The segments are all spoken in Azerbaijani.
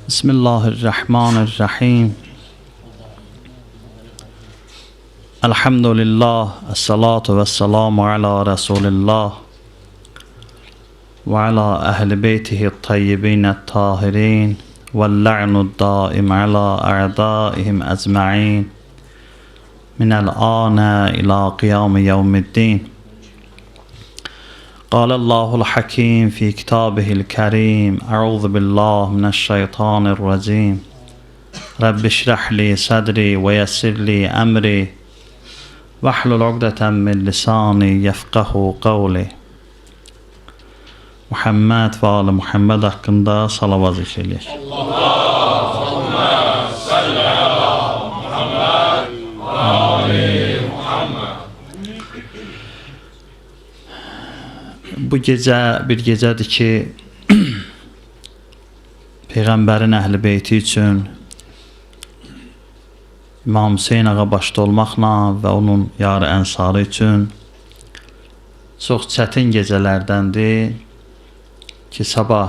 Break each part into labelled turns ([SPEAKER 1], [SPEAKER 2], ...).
[SPEAKER 1] Bismillahirrahmanirrahim. Elhamdülillah. Esselatu vesselamu ala Resulillah. Ve ala ehli beytihi tayyibin tahirin. Vel la'nud daim ala a'daihim ecma'in. Minel ana ila qiyam yevmiddin. قال الله الحكيم في كتابه الكريم أعوذ بالله من الشيطان الرجيم رب اشرح لي صدري ويسر لي أمري واحلل عقدة من لساني يفقه قولي. Muhammed ve Ali Muhammed hakkında salavat zikirleyek.
[SPEAKER 2] Allahümme salli ala Muhammed ve ali Muhammed.
[SPEAKER 1] Bu gecə bir gecədir ki, Peyğəmbərin əhl-i beyti üçün İmam Hüseyin ağa başda olmaqla və onun yarı ənsarı üçün çox çətin gecələrdəndir ki, sabah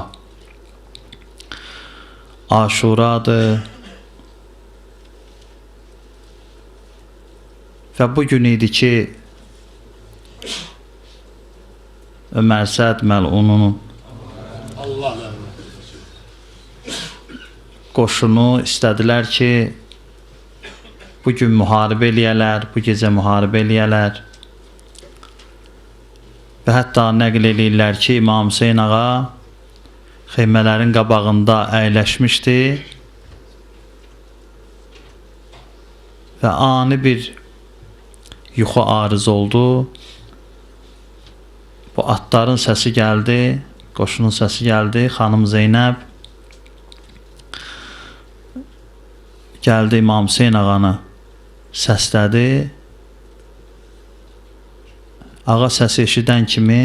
[SPEAKER 1] Aşuradır və bu gün idi ki, Ömər Səd məlununun qoşunu istədilər ki, bugün müharibə eləyələr, bu gecə müharibə eləyələr və hətta nəql eləyirlər ki, İmam Hüseyin ağa xeymələrin qabağında əyləşmişdi və ani bir yuxu arız oldu. Bu atların səsi gəldi, qoşunun səsi gəldi. Xanım Zeynəb gəldi, İmam Hüseyin ağanı səslədi. Ağa səsi eşidən kimi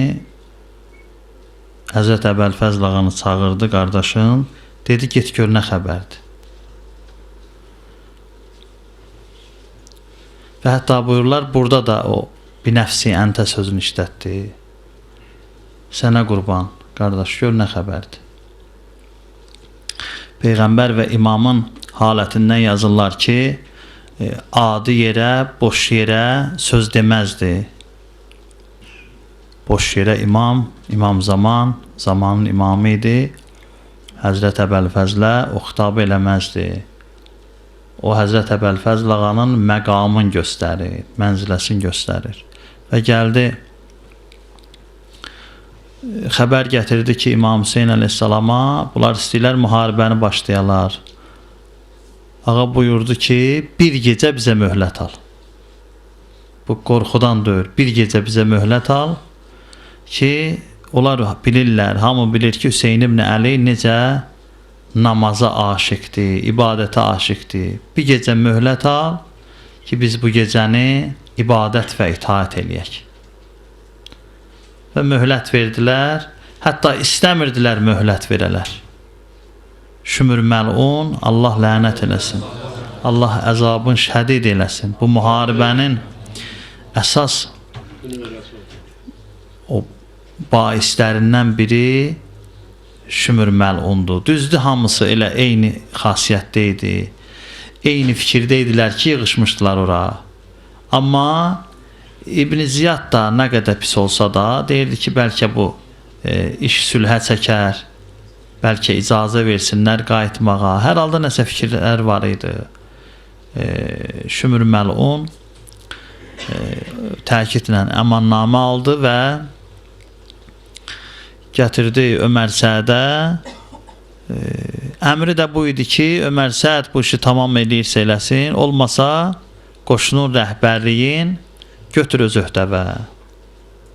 [SPEAKER 1] Həzrət Əbəlfəzl ağanı çağırdı, qardaşın. Dedi, get gör nə xəbərdir. Və hətta buyururlar, burada da o binəfsi əntə sözünü işlətdi. Sənə qurban, qardaş, gör nə xəbərdir. Peyğəmbər və imamın halətindən yazırlar ki, adi yerə, boş yerə söz deməzdi. Boş yerə imam, imam zaman, zamanın imamı idi. Həzrət Əbəlfəzlə o xitabı eləməzdi. O Həzrət Əbəlfəzl ağanın məqamını göstərir, mənziləsini göstərir. Və gəldi, xəbər gətirdi ki, İmam Hüseyin əleyhissalama bunlar istəyirlər müharibəni başlayalar. Ağa buyurdu ki, bir gecə bizə möhlət al. Bu qorxudan deyil, bir gecə bizə möhlət al ki, onlar bilirlər, hamı bilir ki, Hüseyin ibn Əli necə namaza aşiqdir, ibadətə aşiqdir. Bir gecə möhlət al ki, biz bu gecəni ibadət və itaət eləyək. Və möhlət verdilər, hətta istəmirdilər möhlət verələr. Şümür məlun, Allah lənət eləsin, Allah əzabın şədid eləsin. Bu müharibənin əsas o baislərindən biri şümür məlundur. Düzdür, hamısı elə eyni xasiyyətdə idi, eyni fikirdə idilər ki, yığışmışdılar ora. Amma İbn Ziyad da nə qədər pis olsa da deyirdi ki, bəlkə bu iş sülhə çəkər, bəlkə icazə versinlər qayıtmağa. Hər halda nəsə fikirlər var idi. Şümür məlun təkidlə əmannamə aldı və gətirdi Ömər Sədə. Əmri də bu idi ki, Ömər Səd bu işi tamam eləyirsə eləsin, olmasa qoşunun rəhbərliyin götür öz öhdəvə.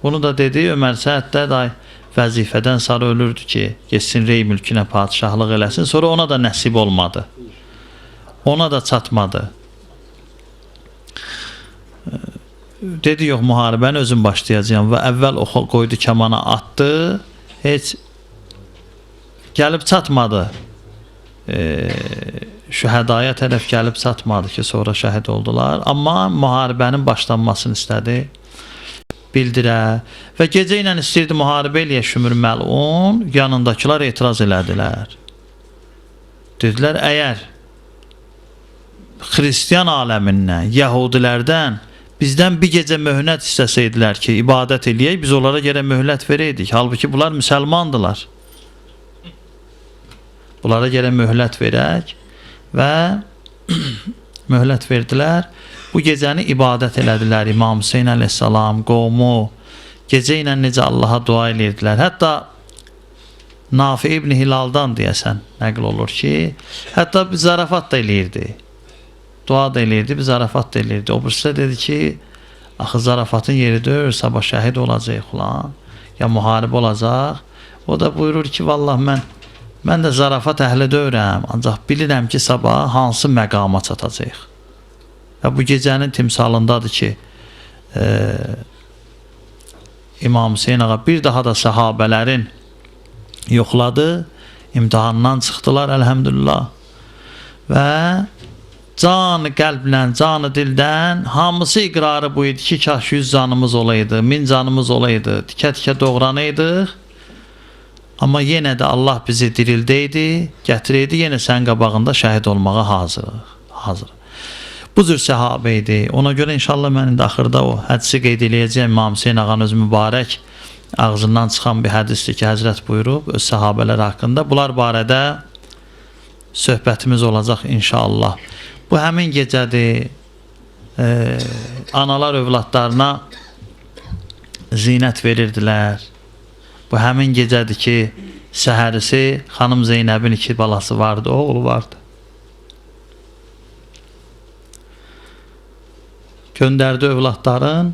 [SPEAKER 1] Bunu da dedi, Ömər Səd də vəzifədən sarı ölürdü ki, geçsin rey mülkünə padişahlıq eləsin. Sonra ona da nəsib olmadı. Ona da çatmadı. Dedi, yox, müharibəni özüm başlayacağım və əvvəl oxu qoydu, kamana atdı. Heç gəlib çatmadı. Şühədaya tərəf gəlib çatmadı ki, sonra şəhid oldular. Amma müharibənin başlanmasını istədi. bildirə və gecə ilə istəyirdi müharibə eləyə Şümür məlun, yanındakilar etiraz elədilər. Dedilər, əgər xristiyan aləmindən, yəhudilərdən bizdən bir gecə möhnət istəsəydilər ki, ibadət eləyək, biz onlara görə möhlət verəydik. Halbuki bunlar müsəlmandılar. Bunlara görə möhlət verək və möhlət verdilər. Bu gecəni ibadət elədilər. İmam Hüseyn əleyhissalam, qovmu gecə ilə necə Allaha dua edirdilər. Hətta Nafi ibn Hilaldan deyəsən nəql olur ki, hətta bir zarafat da eləyirdi. Dua da eləyirdi, bir zarafat da eləyirdi. O birisi dedi ki, axı zarafatın yeridir, sabah şəhid olacaq ulan, ya müharibə olacaq. O da buyurur ki, vallah mən də zarafat əhli deyirəm, ancaq bilirəm ki, sabah hansı məqama çatacaq. Və bu gecənin timsalındadır ki, İmam Hüseyn ağa bir daha da səhabələrin yoxladı, imtihandan çıxdılar, əlhəmdülillah. Və canı qəlblə, canı dildən hamısı iqrarı bu idi ki, kaş 100 canımız olaydı, 1000 canımız olaydı, tikə-tikə doğranıydıq. Amma yenə də Allah bizi dirildəydi, gətirəydi, yenə sən qabağında şəhid olmağa hazır. Bu cür səhabə idi. Ona görə inşallah mən indi axırda o hədisi qeyd eləyəcəyim. İmam Hüseyn ağanın öz mübarək ağzından çıxan bir hədisdir ki, Həzrət buyurub öz səhabələr haqqında. Bunlar barədə söhbətimiz olacaq inşallah. Bu həmin gecədir. Analar övladlarına zinət verirdilər. Bu həmin gecədir ki, səhərisi xanım Zeynəbin 2 balası vardı, oğlu vardı. Göndərdi övladların,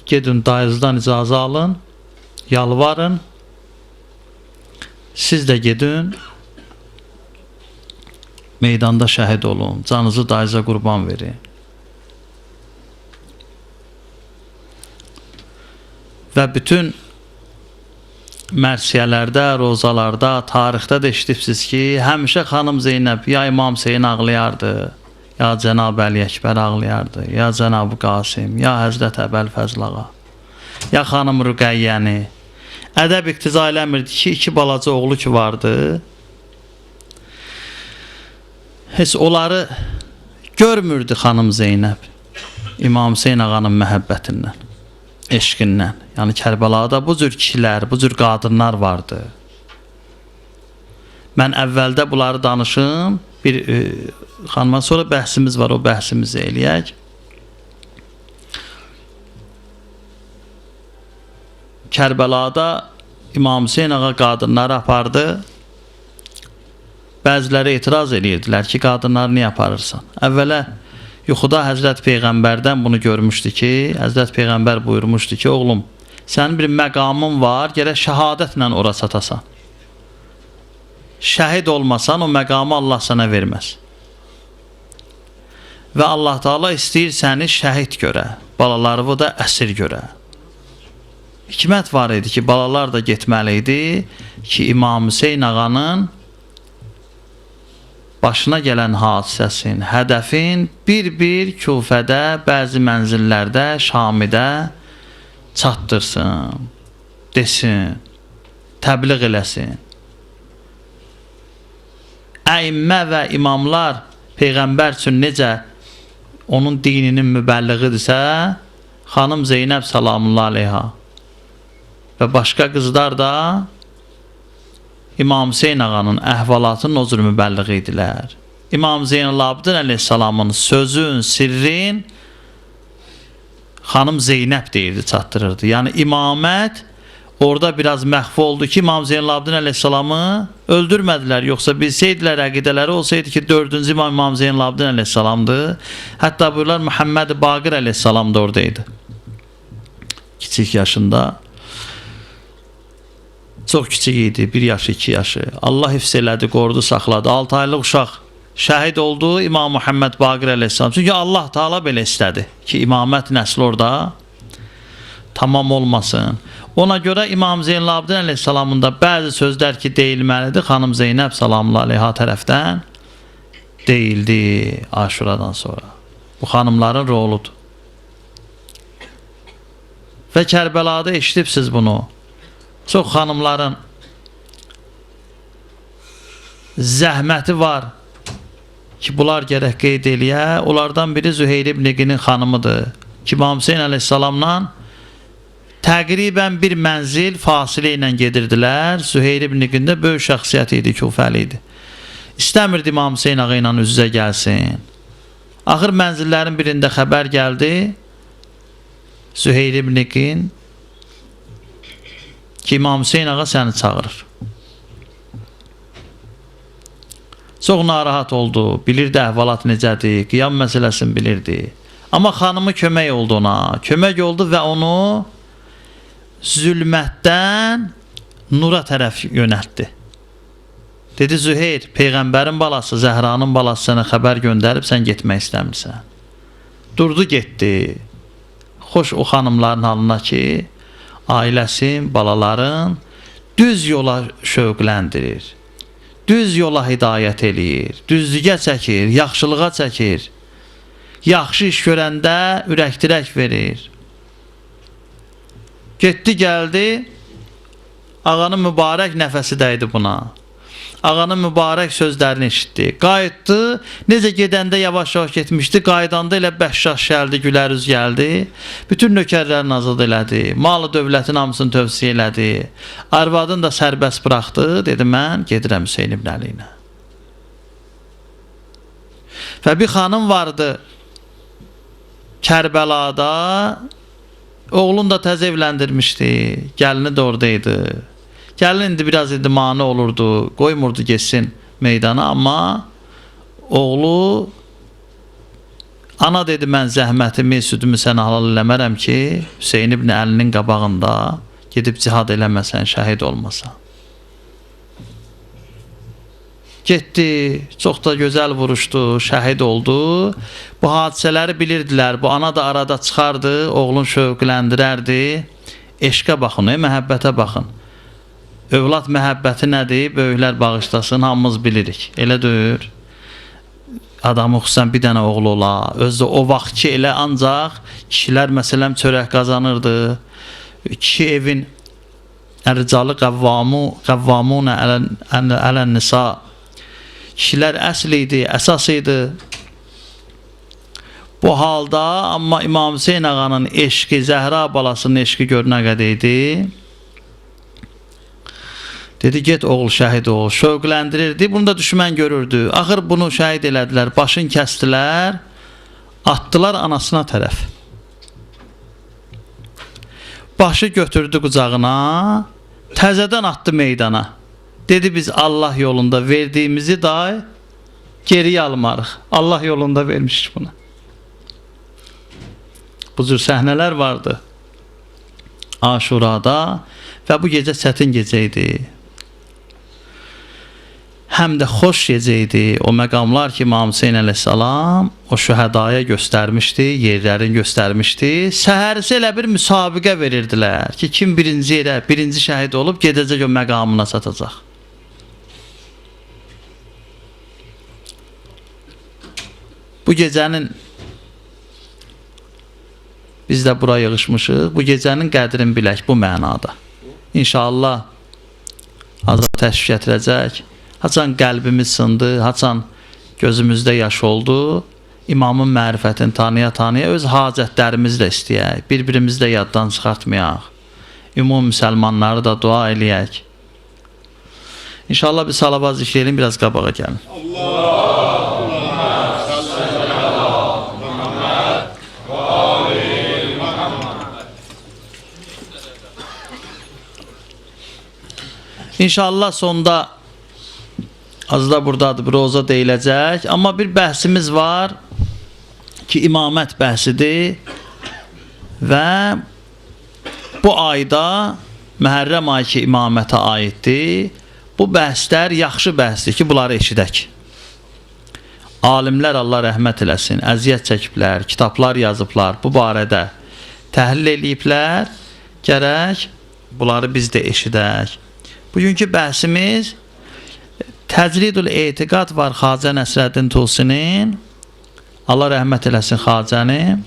[SPEAKER 1] gedin dayızdan icazə alın, yalvarın, siz də gedin, meydanda şəhid olun, canınızı dayıza qurban verin. Və bütün mərsiyələrdə, rozalarda, tarixdə də eşitibsiz ki, həmişə xanım Zeynəb ya İmam Hüseyn ağlayardı, ya Cənab Əli Əkbər ağlayardı, ya Cənab Qasim, ya Həzrət Əbəl Fəzl ağa, ya xanım Rüqəyyəni. Ədəb iqtiza eləmirdi ki, 2 balaca oğlu ki vardı, heç onları görmürdü xanım Zeynəb İmam Hüseyn ağanın məhəbbətindən, eşqindən. Yəni Kərbəlada bu cür kişilər, bu cür qadınlar vardı. Mən əvvəldə bunları danışım, bir xanıma sonra bəhsimiz var, o bəhsimizi eləyək. Kərbəlada İmam Hüseyn ağa qadınları apardı. Bəziləri etiraz edirdilər ki, qadınları niyə aparırsan? Əvvələ yuxuda Həzrət Peyğəmbərdən bunu görmüşdü ki, Həzrət Peyğəmbər buyurmuşdu ki, oğlum, sənin bir məqamın var, gərək şəhadətlə ora çatasan. Şəhid olmasan, o məqamı Allah sənə verməz. Və Allah Teala istəyir səni şəhid görə, balalarını da əsir görə. Hikmət var idi ki, balalar da getməli idi ki, İmam Hüseyn ağanın başına gələn hadisəsin, hədəfin bir-bir Küfədə, bəzi mənzillərdə, Şamidə çatdırsın, desin, təbliğ eləsin. Əimmə və imamlar Peyğəmbər üçün necə onun dininin mübəlliğidirsə, xanım Zeynəb salamullah aleyha və başqa qızlar da İmam Hüseyn ağanın əhvalatının o cür mübəlliği idilər. İmam Zeynəlabdin əleyhissalamın sözün, sirrin xanım Zeynəb deyirdi, çatdırırdı. Yəni imamət orada biraz məxfi oldu ki, İmam Zeynəlabdin əleyhissalamı öldürmədilər. Yoxsa bilsəydilər əqidələri olsaydı ki, 4-cü İmam Zeynəlabdin əleyhissalamdır. Hətta buyurlar Muhammed Baqir əleyhissalam da oradaydı. Kiçik yaşında. Çox kiçik idi, 1 yaşı, 2 yaşı. Allah hifz elədi, qorudu, saxladı. 6 aylıq uşaq şəhid oldu İmam Muhammed Baqir əleyhissalam. Çünki Allah Teala belə istədi ki, imamət nəsli orada tamam olmasın. Ona görə İmam Zeynəlabdin əleyhissalamın da bəzi sözlər ki, deyilməlidir, xanım Zeynəb salamullah aleyha tərəfdən deyildi Aşuradan sonra. Bu xanımların roludur. Və Kərbəlada eşitibsiz bunu. Çox xanımların zəhməti var, ki bunlar gərək qeyd eləyə. Onlardan biri Züheyr ibn Qinin xanımıdır ki, İmam Hüseyin əleyhissalamla təqribən bir mənzil fasilə ilə gedirdilər. Züheyr ibn Qin də böyük şəxsiyyət idi, küfəli idi. İstəmirdi İmam Hüseyin ağa ilə üz-üzə gəlsin. Axır mənzillərin birində xəbər gəldi. Züheyr ibn Qin ki, İmam Hüseyin ağa səni çağırır. Çox narahat oldu, bilirdi əhvalat necədir, qiyam məsələsini bilirdi. Amma xanımı kömək oldu ona, kömək oldu və onu zülmətdən nura tərəf yönəltdi. Dedi, Züheyr, Peyğəmbərin balası, Zəhranın balası sənə xəbər göndərib, sən getmək istəmirsən. Durdu, getdi. Xoş o xanımların halına ki, ailəsin, balaların düz yola şövqləndirir. Düz yola hidayət eləyir, düzlüyə çəkir, yaxşılığa çəkir. Yaxşı iş görəndə ürək-dirək verir. Getdi, gəldi, ağanın mübarək nəfəsi dəydi buna. Ağanın mübarək sözlərini eşitdi. Qayıtdı, necə gedəndə yavaş-yavaş getmişdi, qaydanda elə bəşşaş gəldi, gülər üz gəldi. Bütün nökərlərini azad elədi, malı dövlətin hamısını tövsiyə elədi. Arvadını da sərbəst buraxdı, dedi, mən gedirəm Hüseyin ibn Əli ilə. Və bir xanım vardı Kərbəlada, oğlunu da təzə evləndirmişdi, gəlini də oradaydı. Gəlin indi biraz mane olurdu, qoymurdu geçsin meydana, amma oğlu ana dedi, mən zəhmətimi, südümü sənə halal eləmərəm ki, Hüseyin ibn Əlinin qabağında gedib cihad eləməsən, şəhid olmasan. Getdi, çox da gözəl vuruşdu, şəhid oldu. Bu hadisələri bilirdilər, bu ana da arada çıxardı, oğlun şövqləndirərdi. Eşqə baxın, məhəbbətə baxın. Övlad məhəbbəti nədir? Böyüklər bağışlasın, hamımız bilirik. Elə deyir. Adamı xüsusən bir dənə oğlu ola. Özdə o vaxt ki, elə ancaq kişilər məsələn çörək qazanırdı. Kişi evin ərcalı qəvvamunə ələn nisa. Kişilər əsl idi, əsas idi. Bu halda amma İmam Hüseyin ağanın eşqi, Zəhra balasının eşqi gör nə qədər idi. Dedi, get oğul şəhid ol, şövqləndirirdi, bunu da düşmən görürdü. Axır bunu şəhid elədilər, başını kəstdilər, atdılar anasına tərəf. Başı götürdü qucağına, təzədən atdı meydana. Dedi, biz Allah yolunda verdiyimizi da geriyə almarıq. Allah yolunda vermişik buna. Bu cür səhnələr vardı Aşurada və bu gecə çətin gecə idi. Həm də xoş gecə idi. O məqamlar ki, İmam Hüseyin əleyhissalam o şühədaya göstərmişdi, yerlərini göstərmişdi. Səhərisi elə bir müsabiqə verirdilər ki, kim birinci yerə, birinci şəhid olub gedəcək o məqamına çatacaq. Bu gecənin biz də bura yığışmışıq. Bu gecənin qədrini bilək bu mənada. İnşallah Hazret təşvik gətirəcək. Haçan qəlbimiz sındı, haçan gözümüzdə yaş oldu. İmamın mərifətini tanıya-tanıya öz hacətlərimizlə istəyək. Bir-birimizi də yaddan çıxartmayaq. Ümum müsəlmanları da dua eləyək. İnşallah bir salavat zikr edin, biraz qabağa gəlin. İnşallah sonda az da buradadır, bir roza deyiləcək. Amma bir bəhsimiz var ki, imamət bəhsidir və bu ayda Məhərrəm ayı ki, imamətə aiddir. Bu bəhslər yaxşı bəhsdir ki, bunları eşidək. Alimlər Allah rəhmət eləsin, əziyyət çəkiblər, kitablar yazıblar, bu barədə təhlil eləyiblər. Gərək bunları biz də eşidək. Bugünkü bəhsimiz Təcridül Etiqad var Xacə Nəsrəddin Tusinin. Allah rəhmət eləsin Xacəni.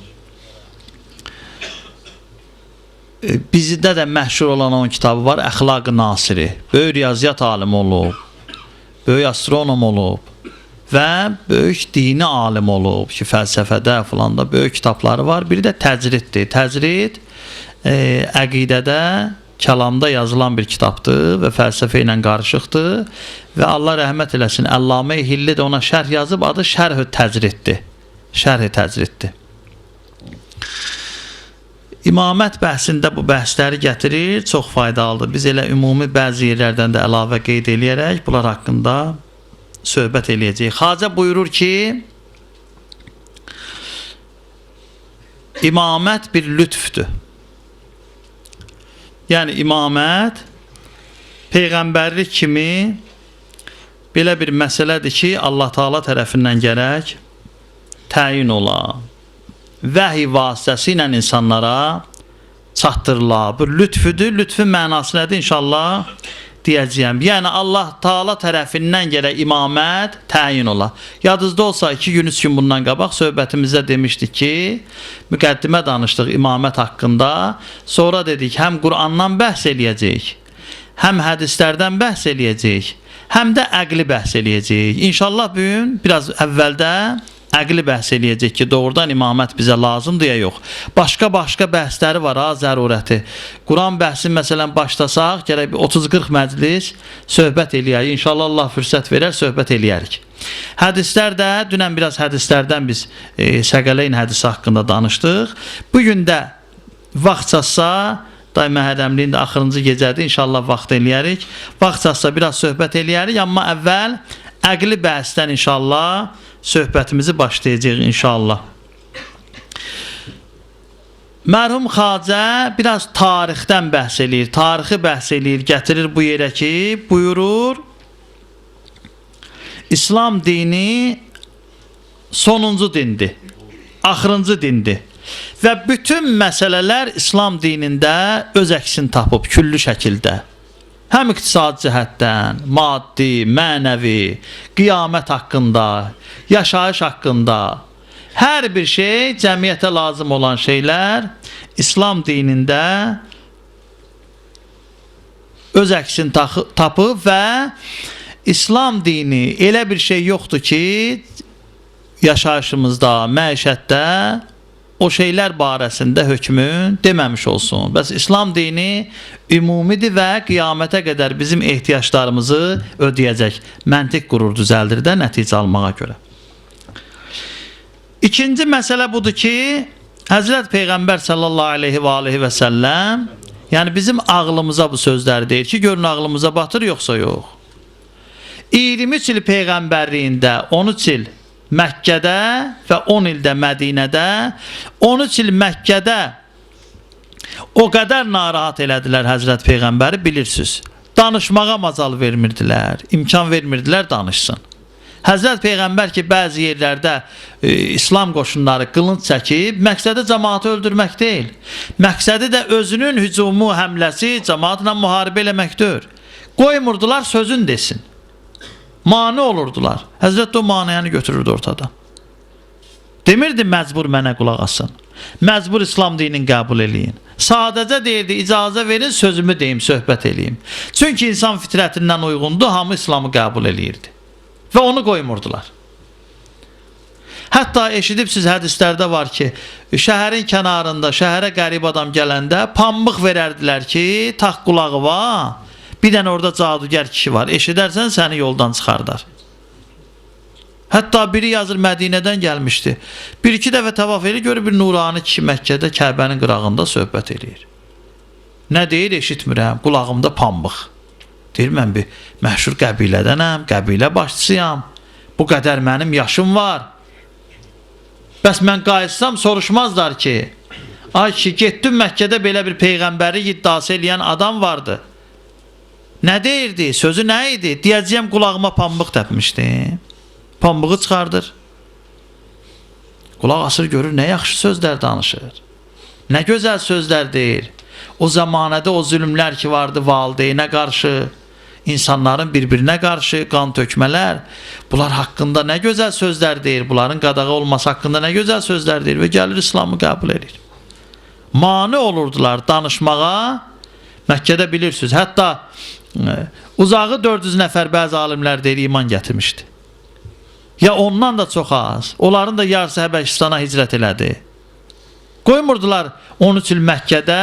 [SPEAKER 1] Bizdə də məşhur olan onun kitabı var, Əxlaq-ı Nasiri. Böyük riyaziyyat alimi olub, böyük astronom olub və böyük dini alim olub ki, fəlsəfədə falan da böyük kitabları var. Biri də təcriddir. Təcrid əqidədə, kəlamda yazılan bir kitabdır və fəlsəfə ilə qarışıqdır və Allah rəhmət eləsin, Əllamə Hilli də ona şərh yazıb, adı Şərh-ü Təcriddir. Şərh-ü Təcriddir. İmamət bəhsində bu bəhsləri gətirir, çox faydalıdır. Biz elə ümumi bəzi yerlərdən də əlavə qeyd eləyərək bunlar haqqında söhbət eləyəcəyik. Xacə buyurur ki, imamət bir lütfdür. Yəni imamət peyğəmbərlik kimi belə bir məsələdir ki, Allah Taala tərəfindən gərək təyin ola. Vəhiy vasitəsilə insanlara çatdırıla. Bu lütfüdür. Lütfün mənası nədir? İnşallah deyəcəyəm. Yəni Allah Taala tərəfindən gərək imamət təyin ola. Yadınızda olsa 2 gün 3 gün bundan qabaq söhbətimizdə demişdik ki, müqəddimə danışdıq imamət haqqında. Sonra dedik həm Qurandan bəhs eləyəcəyik, həm hədislərdən bəhs eləyəcəyik, həm də əqli bəhs eləyəcəyik. İnşallah bu gün biraz əvvəldə əqli bəhs eləyəcək ki, doğrudan imamət bizə lazımdır ya yox. Başqa bəhsləri var ha, zərurəti. Quran bəhsi məsələn başlasaq, gərək 30-40 məclis söhbət eləyək. İnşallah Allah fürsət verər, söhbət eləyərik. Hədislər də, dünən biraz hədislərdən biz Səqələyn hədisi haqqında danışdıq. Bugün də vaxt çatsa, day məhərrəmliyin də axırıncı gecədir, inşallah vaxt eləyərik. Vaxt çatsa biraz söhbət eləyərik, amma əvvəl əqli bəhsdən inşallah söhbətimizi başlayacaq inşallah. Mərhum Xacə biraz tarixdən bəhs eləyir, tarixi bəhs eləyir, gətirir bu yerə ki, buyurur, İslam dini sonuncu dindir, axırıncı dindir və bütün məsələlər İslam dinində öz əksini tapıb küllü şəkildə. Həm iqtisadi cəhətdən, maddi, mənəvi, qiyamət haqqında, yaşayış haqqında, hər bir şey, cəmiyyətə lazım olan şeylər İslam dinində öz əksini tapıb və İslam dini elə bir şey yoxdur ki, yaşayışımızda, məişətdə o şeylər barəsində hökmün deməmiş olsun. Bəs İslam dini ümumidir və qiyamətə qədər bizim ehtiyaclarımızı ödəyəcək. Məntiq qurur, düzəldir də nəticə almağa görə. İkinci məsələ budur ki, Həzrət Peyğəmbər sallallahu aleyhi və səlləm, yəni bizim ağlımıza bu sözləri deyir ki, görün ağlımıza batır yoxsa yox. 23 il Peyğəmbərliyində, 13 il Məkkədə və 10 ildə Mədinədə, 13 il Məkkədə o qədər narahat elədilər Həzrət Peyğəmbəri, bilirsiniz. Danışmağa macal vermirdilər, imkan vermirdilər danışsın. Həzrət Peyğəmbər ki, bəzi yerlərdə İslam qoşunları qılınc çəkib, məqsədi cəmaatı öldürmək deyil. Məqsədi də özünün hücumu, həmləsi, cəmaatla müharibə eləməkdir. Qoymurdular sözün desin. Mane olurdular. Həzrət o maniyəni götürürdü ortadan. Demirdi məcbur mənə qulaq asın. Məcbur İslam dinini qəbul eləyin. Sadəcə deyirdi, icazə verin, sözümü deyim, söhbət eləyim. Çünki insan fitrətindən uyğundur, hamı İslamı qəbul eləyirdi. Və onu qoymurdular. Hətta eşidibsiz hədislərdə var ki, şəhərin kənarında, şəhərə qərib adam gələndə pambıq verərdilər ki, tax qulağı var. Bir dənə orada cadugər kişi var. Eşidərsən səni yoldan çıxardar. Hətta biri yazır Mədinədən gəlmişdi. 1-2 dəfə təvaf edir, görür bir nurani kişi Məkkədə Kəbənin qırağında söhbət edir. Nə deyir eşitmirəm, qulağımda pambıq. Deyir mən bir məşhur qəbilədənəm, qəbilə başçısıyam. Bu qədər mənim yaşım var. Bəs mən qayıtsam soruşmazlar ki, ay ki getdim Məkkədə belə bir peyğəmbəri iddiası eləyən adam vardı. Nə deyirdi? Sözü nə idi? Deyəcəyəm qulağıma pambıq təpmişdi. Pambığı çıxardır. Qulaq asır görür nə yaxşı sözlər danışır. Nə gözəl sözlər deyir. O zamanədə o zülmlər ki vardı valideynə qarşı, insanların bir-birinə qarşı qan tökmələr, bunlar haqqında nə gözəl sözlər deyir. Bunların qadağı olması haqqında nə gözəl sözlər deyir və gəlir İslamı qəbul edir. Mane olurdular danışmağa. Məkkədə bilirsiniz, hətta uzağı 400 nəfər bəzi alimlər deyir iman gətirmişdi. Ya ondan da çox az. Onların da yarısı Həbəşistana hicrət elədi. Qoymurdular 13 il Məkkədə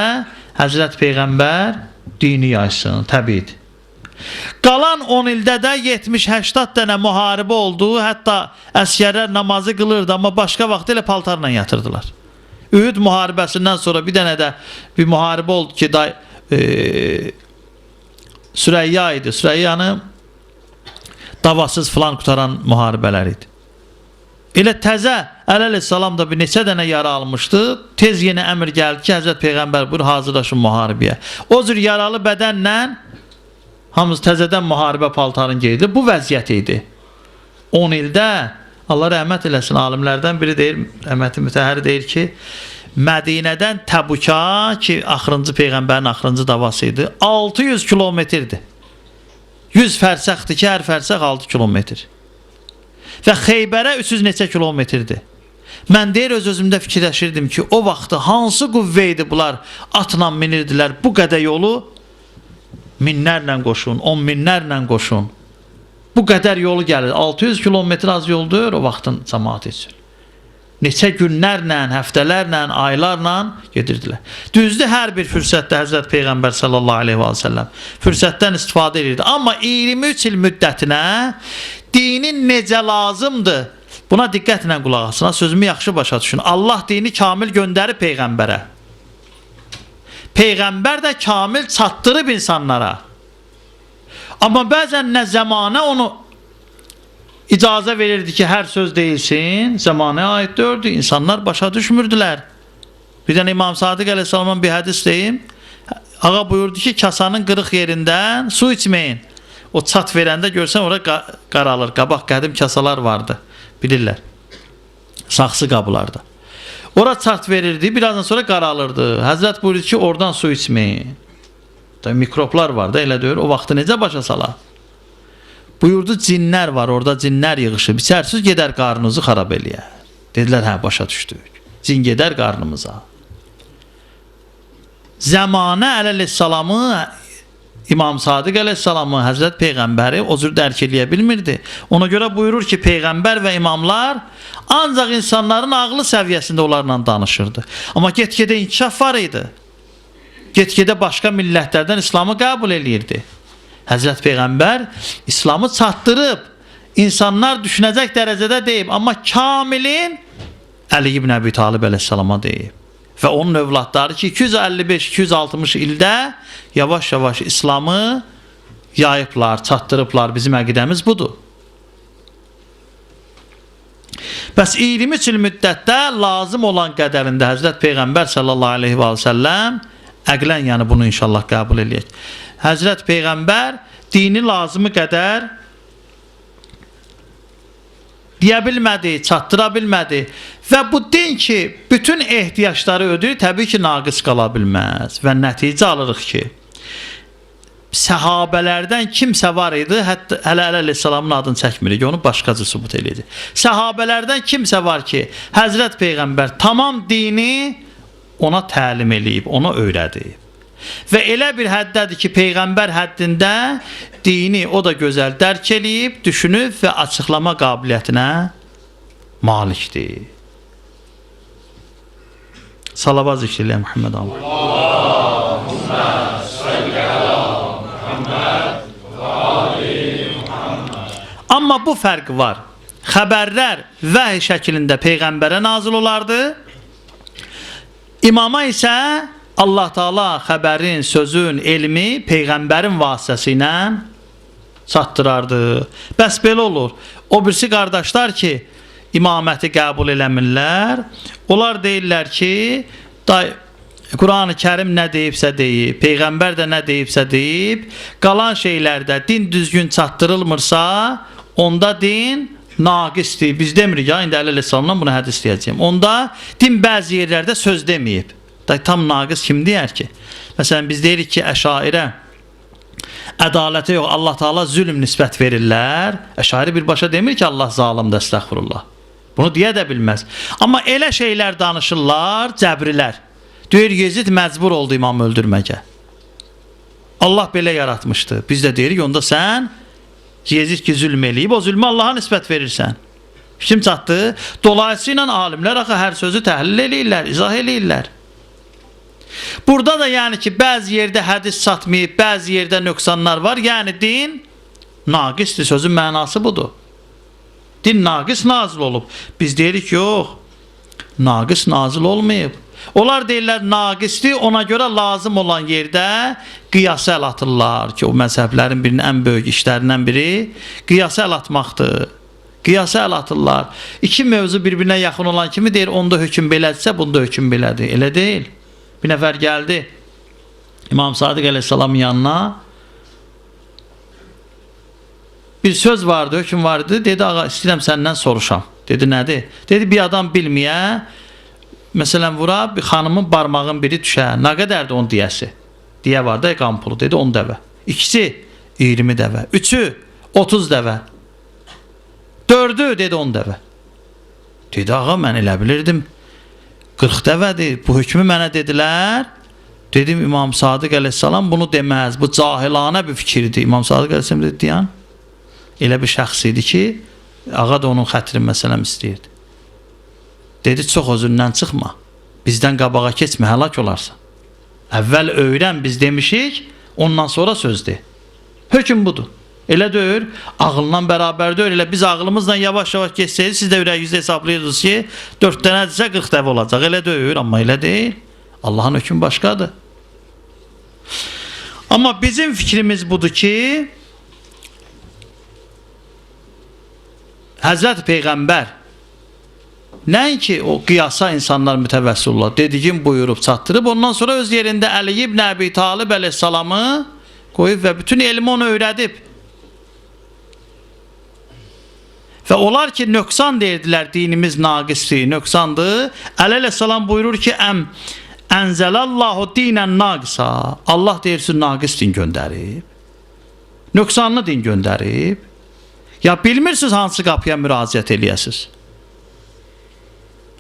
[SPEAKER 1] Həzrət Peyğəmbər dini yaysın, təbiidir. Qalan 10 ildə də 70-80 dənə müharibə oldu. Hətta əsgərlər namazı qılırdı, amma başqa vaxt elə paltarla yatırdılar. Ühud müharibəsindən sonra bir dənə də bir müharibə oldu ki, Süreyya idi. Süreyyanı davasız filan qutaran müharibələr idi. Elə təzə əleyhissalam da bir neçə dənə yara almışdı. Tez yenə əmr gəldi ki, Həzrət Peyğəmbər buyur hazırlaşın müharibəyə. O cür yaralı bədənlə hamımız təzədən müharibə paltarını geydi. Bu vəziyyət idi. 10 ildə Allah rəhmət eləsin, alimlərdən biri deyir, rəhməti mütəhhəri deyir ki, Mədinədən Təbuka ki, axırıncı Peyğəmbərin axırıncı davası idi, 600 kilometrdir. 100 fərsəxdir ki, hər fərsəx 6 kilometr. Və Xeybərə 300 neçə kilometrdir. Mən deyir, öz-özümdə fikirləşirdim ki, o vaxtı hansı qüvvə idi bunlar atla minirdilər bu qədər yolu? Minlərlə qoşun, 10 minlərlə qoşun. Bu qədər yolu gəlir. 600 kilometr az yoldur o vaxtın cəmaatı üçün. Neçə günlərlə, həftələrlə, aylarla gedirdilər. Düzdür, hər bir fürsətdə Həzrət Peyğəmbər sallallahu aleyhi və səlləm fürsətdən istifadə edirdi. Amma 23 il müddətinə dinin necə lazımdır? Buna diqqətlə qulaq asın. Sözümü yaxşı başa düşün. Allah dini kamil göndərib Peyğəmbərə. Peyğəmbər də kamil çatdırıb insanlara. Amma bəzən nə zamanə onu icazə verirdi ki, hər söz deyilsin, zamanəyə aid dördü. İnsanlar başa düşmürdülər. Bir dənə İmam Sadiq əleyhissalamın bir hədis deyim. Ağa buyurdu ki, kasanın qırıq yerindən su içməyin. O çat verəndə görsən, orada qaralır. Qabaq qədim kasalar vardı, bilirlər. Saxsı qablarda. Ora çat verirdi, birazdan sonra qaralırdı. Həzrət buyurdu ki, oradan su içməyin. Mikroplar var da, elə deyir. O vaxtı necə başa salar? Buyurdu, cinlər var, orada cinlər yığışıb. İçərsiz gedər qarnınızı xarab eləyər. Dedilər, hə, başa düşdük. Cin gedər qarnımıza. Zəmanə əleyhissalamı, İmam Sadiq əleyhissalamı, Həzrət Peyğəmbəri o cür dərk eləyə bilmirdi. Ona görə buyurur ki, Peyğəmbər və imamlar ancaq insanların ağlı səviyyəsində onlarla danışırdı. Amma get-gedə inkişaf var idi. Get-gedə başqa millətlərdən İslamı qəbul eləyirdi. Həzrət Peyğəmbər İslamı çatdırıb, insanlar düşünəcək dərəcədə deyib, amma kamilin Əli ibn Əbi Talib əleyhissalama deyib. Və onun övladları ki, 255-260 ildə yavaş-yavaş İslamı yayıblar, çatdırıblar. Bizim əqidəmiz budur. Bəs 23 il müddətdə lazım olan qədərində Həzrət Peyğəmbər sallallahu aleyhi və səlləm əqlən, yəni bunu inşallah qəbul eləyək. Həzrət Peyğəmbər dini lazımı qədər deyə bilmədi, çatdıra bilmədi. Və bu din ki, bütün ehtiyacları ödür, təbii ki, naqis qala bilməz. Və nəticə alırıq ki, səhabələrdən kimsə var idi, hətta hələ əleyhissalamın adını çəkmirik, onu başqacı sübut eləyəcək. Səhabələrdən kimsə var ki, Həzrət Peyğəmbər tamam dini ona təlim eləyib, ona öyrədib. Və elə bir həddədir ki, Peyğəmbər həddində dini o da gözəl dərk eləyib, düşünüb və açıqlama qabiliyyətinə malikdir. Salavat zikr ilə Muhammed Allah. Allahümmə salli ala Muhammed və ali Muhammed. Amma bu fərq var. Xəbərlər vəhy şəklində Peyğəmbərə nazil olardı. İmama isə Allah Taala xəbərin, sözün, elmi Peyğəmbərin vasitəsilə çatdırardı. Bəs belə olur. O birisi qardaşlar ki, imaməti qəbul eləmirlər. Onlar deyirlər ki, Quran-ı Kərim nə deyibsə deyib, Peyğəmbər də nə deyibsə deyib, qalan şeylərdə din düzgün çatdırılmırsa, onda din naqisdir. Biz demirik ya, indi əleyhissalamdan bunu hədis deyəcəyim. Onda din bəzi yerlərdə söz deməyib. Tam naqis kim deyər ki? Məsələn, biz deyirik ki, əşairə ədalətə yox, Allah Taala zülm nisbət verirlər. Əşairi birbaşa demir ki, Allah zalimdir, əstəğfurullah. Bunu deyə də bilməz. Amma elə şeylər danışırlar, cəbrilər. Deyir, Yezid məcbur oldu imamı öldürməyə. Allah belə yaratmışdı. Biz də deyirik, onda sən Yezid ki, zülm eləyib, o zülmü Allaha nisbət verirsən. Fikrim çatdı. Dolayısıyla alimlər axı hər sözü təhlil eləyirlər, izah eləyirlər. Burada da yəni ki, bəzi yerdə hədis çatmayıb, bəzi yerdə nöqsanlar var. Yəni din naqisdir, sözün mənası budur. Din naqis nazil olub. Biz deyirik yox, naqis nazil olmayıb. Onlar deyirlər naqisdir, ona görə lazım olan yerdə qiyası əl atırlar ki, o məzhəblərin birinin ən böyük işlərindən biri qiyası əl atmaqdır. Qiyası əl atırlar. İki mövzu bir-birinə yaxın olan kimi deyir, onda hökm belədirsə, bunda hökm belədir. Elə deyil. Bir nəfər gəldi İmam Sadiq əleyhissalamın yanına, bir söz vardı, hökm vardı, dedi ağa istəyirəm səndən soruşam. Dedi nədir? Dedi bir adam bilməyə, məsələn vura, bir xanımın barmağın biri düşə, nə qədərdir onun diyəsi? Diyə var da qan pulu, dedi 10 dəvə. İkisi 20 dəvə, üçü 30 dəvə, dördü dedi 10 dəvə. Dedi ağa mən elə bilirdim 40 dəvədir, bu hökmü mənə dedilər. Dedim İmam Sadiq əleyhissalam bunu deməz, bu cahilanə bir fikirdir. İmam Sadiq əleyhissalam dedi deyən, elə bir şəxs idi ki, ağa da onun xətrini məsələm istəyirdi. Dedi çox özündən çıxma, bizdən qabağa keçmə, həlak olarsan. Əvvəl öyrən, biz demişik, ondan sonra söz de. Hökm budur. Elə deyir, ağılla bərabər deyir. Elə biz ağlımızla yavaş-yavaş geçsəydik, siz də ürəyinizdə hesablayırdınız ki, 4 dənədirsə 40 dəvə olacaq. Elə deyir, amma elə deyil. Allahın hökmü başqadır. Amma bizim fikrimiz budur ki, Həzrət Peyğəmbər nəinki o qiyasa insanlar mütəvəssil olurlar, dediyim buyurub çatdırıb, ondan sonra öz yerində Əli ibn Əbi Talib əleyhissalamı qoyub və bütün elmi onu öyrədib. Və onlar ki, nöqsan deyirdilər, dinimiz naqisdir, nöqsandır. Əli əleyhissalam buyurur ki, ənzəlallahu dinən naqisa. Allah deyirsin, naqis din göndərib. Nöqsanlı din göndərib. Ya bilmirsiniz hansı qapıya müraciət eləyəsiniz?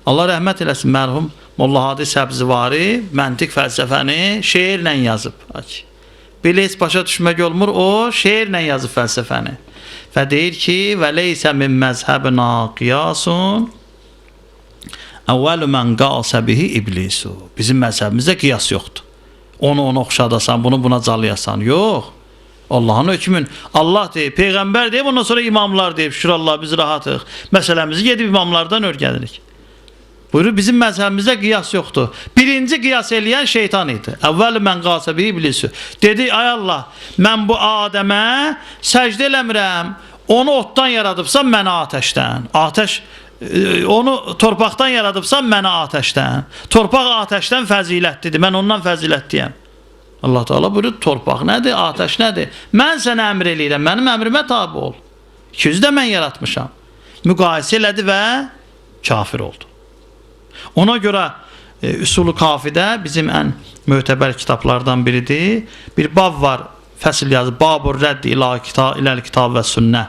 [SPEAKER 1] Allah rəhmət eləsin, mərhum Molla Hadi Səbzivari məntiq fəlsəfəni şeirlə yazıb. Belə heç başa düşmək olmur, o şeirlə yazıb fəlsəfəni. Və deyir ki, və leysə min məzhəbina qiyasun əvvəlu mən qasə bihi iblisu. Bizim məzhəbimizdə qiyas yoxdur. Onu oxşadasan, bunu buna calayasan. Yox. Allah'ın hökmün. Allah deyib, Peyğəmbər deyib, ondan sonra imamlar deyib, şükür Allah biz rahatıq. Məsələmizi gedib imamlardan öyrənirik. Buyurur, bizim məzhəbimizdə qiyas yoxdur. Birinci qiyas eləyən şeytan idi. Əvvəl mən qasəbi iblisu. Dedi, ay Allah, mən bu Adəmə səcdə eləmirəm. Onu otdan yaradıbsan, mənə atəşdən. Atəş, onu torpaqdan yaradıbsan, mənə atəşdən. Torpaq atəşdən fəzilətlidir. Mən ondan fəzilətliyəm. Allah Teala buyurur, torpaq nədir, atəş nədir? Mən sənə əmr eləyirəm, mənim əmrimə tabi ol. İkinizi də mən yaratmışam. Müqayisə elədi və kafir oldu. Ona görə Üsul-u Kafidə bizim ən mötəbər kitablardan biridir. Bir bab var, fəsil yazıb, Babur rəddi iləl kitab və sünnə.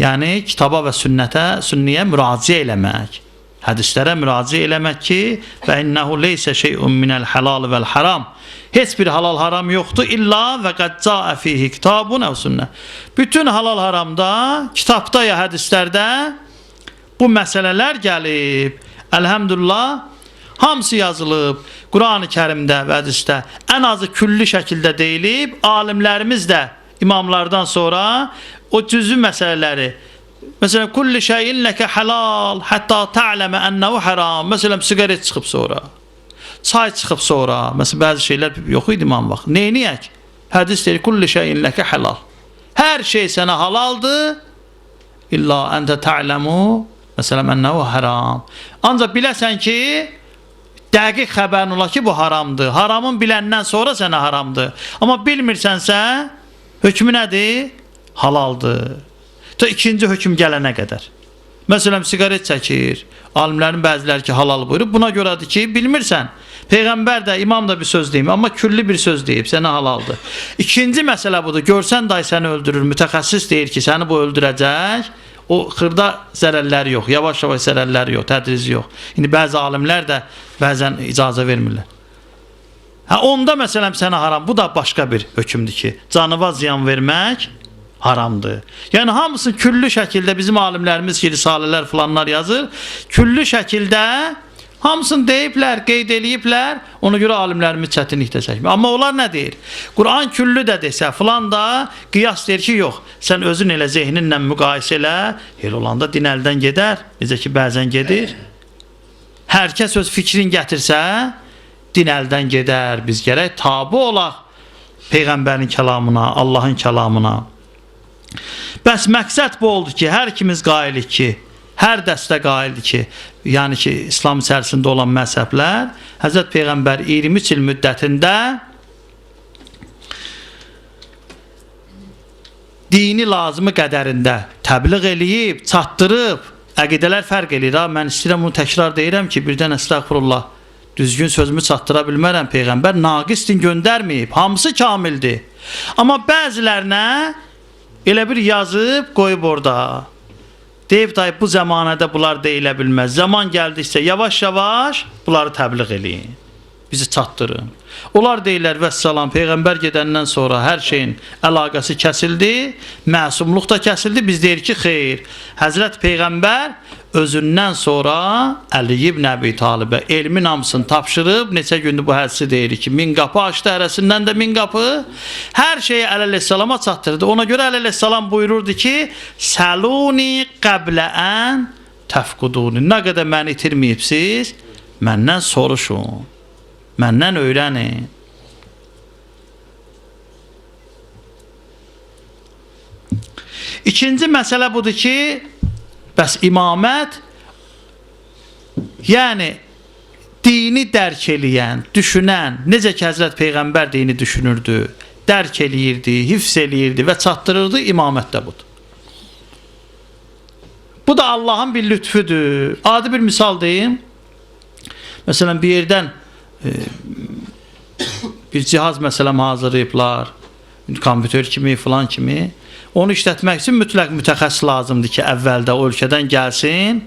[SPEAKER 1] Yəni kitaba və sünniyə müraciə eləmək. Hədislərə müraciə eləmək ki, və innəhu leysə şeyun minəl halal vəl haram. Heç bir halal haram yoxdur, illa və qəd cəə fihi kitabun əv sünnə. Bütün halal haramda, kitabda ya hədislərdə bu məsələlər gəlib. Əlhəmdülillah, hamısı yazılıb. Quran-ı Kərimdə və hədisdə ən azı külli şəkildə deyilib. Alimlərimiz də imamlardan sonra o cüzü məsələləri, məsələn, kulli şeyin ləkə halal, hətta ta'ləmə ənəhu haram. Məsələn, sigaret çıxıb sonra, çay çıxıb sonra, məsələn, bəzi şeylər yox idi imam vaxt. Neyniyək? Hədis deyir, kulli şeyin ləkə halal. Hər şey sənə halaldır, illa əntə ta'ləmu, məsələn, ənəhu haram. Ancaq biləsən ki, dəqiq xəbərin ola ki, bu haramdır. Haramın biləndən sonra sənə haramdır. Amma bilmirsənsə, hökmü nədir? Halaldır. Ta ikinci hökm gələnə qədər. Məsələn, sigaret çəkir. Alimlərin bəziləri ki, halal buyurub. Buna görədir ki, bilmirsən. Peyğəmbər də, imam da bir söz deyib, amma külli bir söz deyib, sənə halaldır. İkinci məsələ budur. Görsən day səni öldürür. Mütəxəssis deyir ki, səni bu öldürəcək. O xırda zərərləri yox, yavaş-yavaş zərərləri yox, tədrizi yox. İndi bəzi alimlər də bəzən icazə vermirlər. Onda məsələn sənə haram. Bu da başqa bir hökmdür ki, canıva ziyan vermək haramdır. Yəni hamısı küllü şəkildə bizim alimlərimiz ki, risalələr falanlar yazır. Küllü şəkildə hamısını deyiblər, qeyd eləyiblər. Ona görə alimlərimiz çətinlikdə çəkmir. Amma onlar nə deyir? Quran küllü də desə, filan da qiyas deyir ki, yox. Sən özün elə zehninlə müqayisə elə. Elə olanda din əldən gedər. Necə ki, bəzən gedir. Hər kəs öz fikrin gətirsə, din əldən gedər. Biz gərək tabi olaq Peyğəmbərin kəlamına, Allahın kəlamına. Bəs məqsəd bu oldu ki, hər ikimiz qailik ki, hər dəstə qaildir ki, yəni ki, İslam içərisində olan məzhəblər Həzrət Peyğəmbər 23 il müddətində dini lazımı qədərində təbliğ eləyib, çatdırıb, əqidələr fərq eləyir. Mən istəyirəm bunu təkrar deyirəm ki, birdən əstəğfurullah, düzgün sözümü çatdıra bilmərəm. Peyğəmbər naqis din göndərməyib, hamısı kamildir. Amma bəzilərinə elə bir yazıb, qoyub orada. Deyib dayı, bu zəmanədə bunlar deyilə bilməz. Zaman gəldiksə yavaş-yavaş bunları təbliğ eləyin. Bizi çatdırın. Onlar deyirlər, vəssalam, Peyğəmbər gedəndən sonra hər şeyin əlaqəsi kəsildi, məsumluq da kəsildi. Biz deyir ki, xeyr. Həzrət Peyğəmbər özündən sonra Əli ibn Əbi Talibə elmin hamısını tapşırıb, neçə gündür bu hədisi deyir ki, 1000 qapı açdı, ərəsindən də 1000 qapı. Hər şeyi Əli əleyhissalama çatdırdı. Ona görə Əli əleyhissalam buyururdu ki, səluni qəblə ən təfquduni. Nə qədər məni itirməyibsiz, məndən soruşun. Məndən öyrənin. İkinci məsələ budur ki, bəs imamət, yəni dini dərk eləyən, düşünən, necə ki Həzrət Peyğəmbər dini düşünürdü, dərk eləyirdi, hifz eləyirdi və çatdırırdı, imamət də budur. Bu da Allahın bir lütfüdür. Adi bir misal deyim. Məsələn, bir yerdən bir cihaz məsələn hazırlayıblar, kompüter kimi, filan kimi. Onu işlətmək üçün mütləq mütəxəssis lazımdır ki, əvvəldə o ölkədən gəlsin,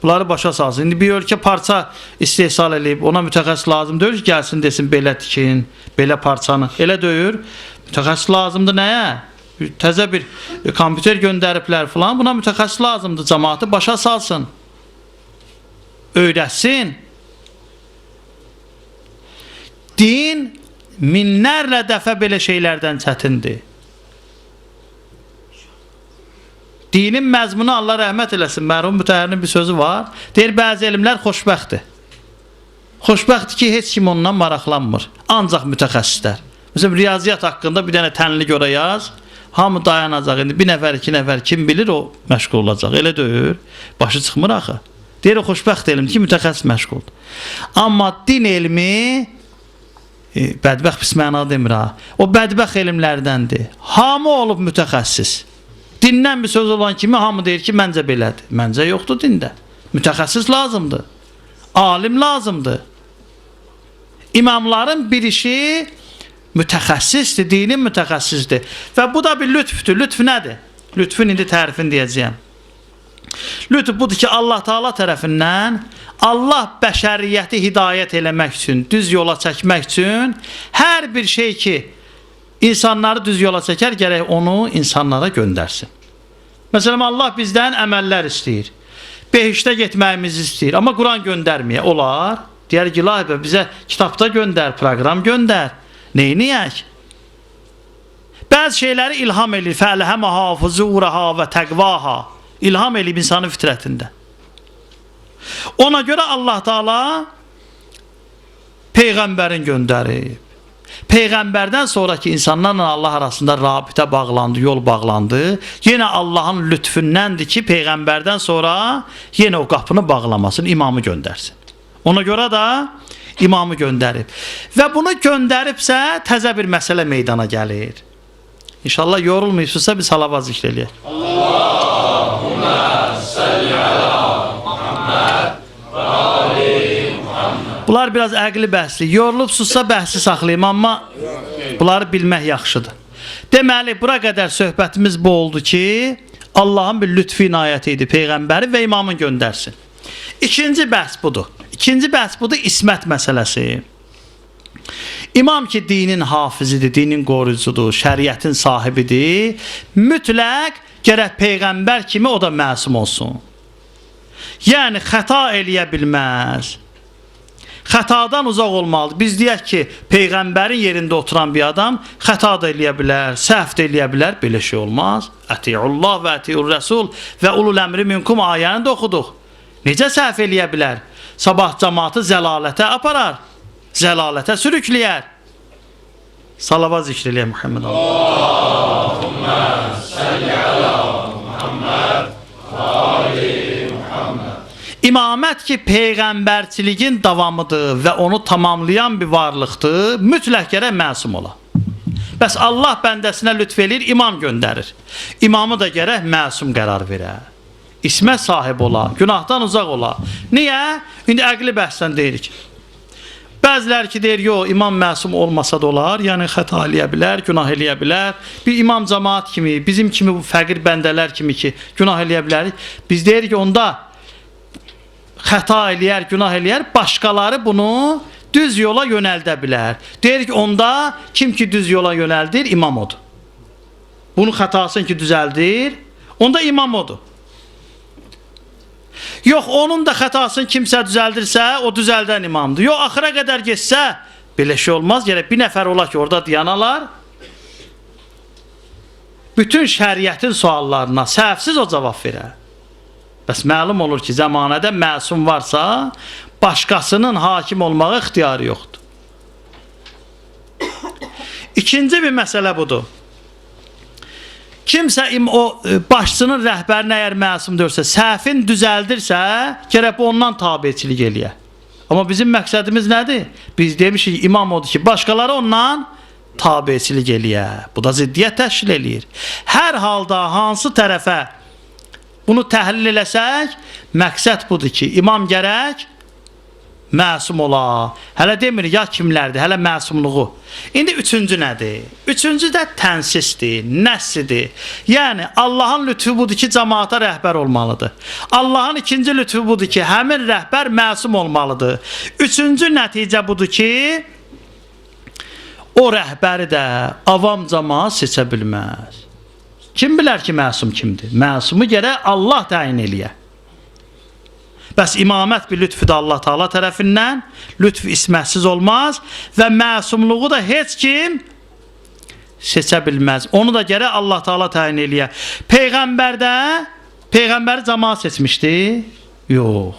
[SPEAKER 1] bunları başa salsın. İndi bir ölkə parça istehsal edib, ona mütəxəssis lazım deyil ki, gəlsin desin, belə tikin, belə parçanı. Elə deyir, mütəxəssis lazımdır nəyə? Təzə bir kompüter göndəriblər filan, buna mütəxəssis lazımdır, cəmaatı başa salsın, öyrətsin. Din minlərlə dəfə belə şeylərdən çətindir. Dinin məzmunu, Allah rəhmət eləsin, mərhum mütəhərrinin bir sözü var. Deyir, bəzi elmlər xoşbəxtdir. Xoşbəxtdir ki, heç kim ondan maraqlanmır. Ancaq mütəxəssislər. Məsələn, riyaziyyat haqqında bir dənə tənli görə yaz. Hamı dayanacaq. İndi bir nəfər, iki nəfər, kim bilir o məşğul olacaq. Elə deyir. Başı çıxmır axı. Deyir, o xoşbəxt elmdir ki, mütəxəssis məşğuldur. Amma din elmi bədbəxt pis mənada demir ha. O bədbəxt elmlərdəndir. Hamı olub mütəxəssis. Dindən bir söz olan kimi hamı deyir ki, məncə belədir. Məncə yoxdur dində. Mütəxəssis lazımdır. Alim lazımdır. İmamların bir işi mütəxəssisdir, dinin mütəxəssisdir. Və bu da bir lütfüdür. Lütf nədir? Lütfün indi tərifini deyəcəyəm. Lütf budur ki, Allah Taala tərəfindən Allah bəşəriyyəti hidayət eləmək üçün, düz yola çəkmək üçün hər bir şey ki, insanları düz yola çəkər, gərək onu insanlara göndərsin. Məsələn, Allah bizdən əməllər istəyir. Behiştə getməyimizi istəyir. Amma Quran göndərməyə olar. Deyər ki, ilahə bizə kitabda göndər, proqram göndər. Neyniyək? Bəzi şeyləri ilham edir. Fəlhəməhə fuzuraha və təqvaha. İlham eləyib insanın fitrətində. Ona görə Allah Taala Peyğəmbərin göndərib. Peyğəmbərdən sonraki insanlarla Allah arasında rabitə bağlandı, yol bağlandı. Yenə Allahın lütfündəndir ki, Peyğəmbərdən sonra yenə o qapını bağlamasın, imamı göndərsin. Ona görə da imamı göndərib. Və bunu göndəribsə təzə bir məsələ meydana gəlir. İnşallah yorulmayıbsınızsa biz salavat zikr eləyək. Allahümmə salli ala Muhammed və ali Muhammed. Bunlar biraz əqli bəhsli. Yorulubsuzsa bəhsi saxlayayım, amma bunları bilmək yaxşıdır. Deməli, bura qədər söhbətimiz bu oldu ki, Allahın bir lütfi inayəti idi, Peyğəmbəri və imamın göndərsin. İkinci bəhs budur. İkinci bəhs budur, ismət məsələsi. İmam ki dinin hafizidir, dinin qoruyucudur, şəriətin sahibidir, mütləq gərək peyğəmbər kimi o da məsum olsun. Yəni xəta eləyə bilməz. Xətadan uzaq olmalıdır. Biz deyək ki, peyğəmbərin yerində oturan bir adam xəta da eləyə bilər, səhv də eləyə bilər, belə şey olmaz. Ətiullah və ətiur rəsul və ulul əmri minkum ayəni də oxuduq. Necə səhv eləyə bilər? Sabah cəmaatı zəlalətə aparar, zəlalətə sürükləyər. Salavat zikr eləyə Muhammed
[SPEAKER 2] Allahümme salli ala Muhammed və ali Muhammed.
[SPEAKER 1] İmamət ki, peyğəmbərçiliyin davamıdır və onu tamamlayan bir varlıqdır, mütləq gərək məsum ola. Bəs Allah bəndəsinə lütf eləyir, imam göndərir. İmamı da gərək məsum qərar verər. İsmət sahib ola, günahdan uzaq ola. Niyə? İndi əqli bəhsdən deyirik. Bəzilər ki, deyir, yox, imam məsum olmasa da olar, yəni xəta eləyə bilər, günah eləyə bilər. Bir imam cəmaat kimi, bizim kimi bu fəqir bəndələr kimi ki, günah eləyə bilərik. Biz deyirik ki, onda xəta eləyər, günah eləyər, başqaları bunu düz yola yönəldə bilər. Deyir ki, onda kim ki düz yola yönəldir, imam odur. Bunun xətasını ki düzəldir, onda imam odur. Yox, onun da xətasını kimsə düzəldirsə, o düzəldən imamdır. Yox, axıra qədər geçsə, belə şey olmaz. Gərək bir nəfər ola ki, orada diyanalar, bütün şəriətin suallarına səhvsiz o cavab verər. Bəs məlum olur ki, zəmanədə məsum varsa, başqasının hakim olmağa ixtiyarı yoxdur. İkinci bir məsələ budur. Kimsə o başçının rəhbərini əgər məsum dörsə, səhvin düzəldirsə, gərək ondan tabiçilik eləyə. Amma bizim məqsədimiz nədir? Biz demişik, imam odur ki, başqaları ondan tabiçilik eləyə. Bu da ziddiyyət təşkil eləyir. Hər halda hansı tərəfə bunu təhlil eləsək, məqsəd budur ki, imam gərək məsum ola. Hələ demir, ya kimlərdir, hələ məsumluğu. İndi üçüncü nədir? Üçüncü də tənsisdir, nəssidir. Yəni, Allahın lütfu budur ki, cəmaata rəhbər olmalıdır. Allahın ikinci lütfu budur ki, həmin rəhbər məsum olmalıdır. Üçüncü nəticə budur ki, o rəhbəri də avam cəmaat seçə bilməz. Kim bilər ki, məsum kimdir? Məsumu gərək Allah təyin eləyə. Bəs imamət bir lütfüdür Allah Teala tərəfindən, lütf ismətsiz olmaz və məsumluğu da heç kim seçə bilməz. Onu da gərək Allah Teala təyin eləyə. Peyğəmbəri cəmaat seçmişdi? Yox.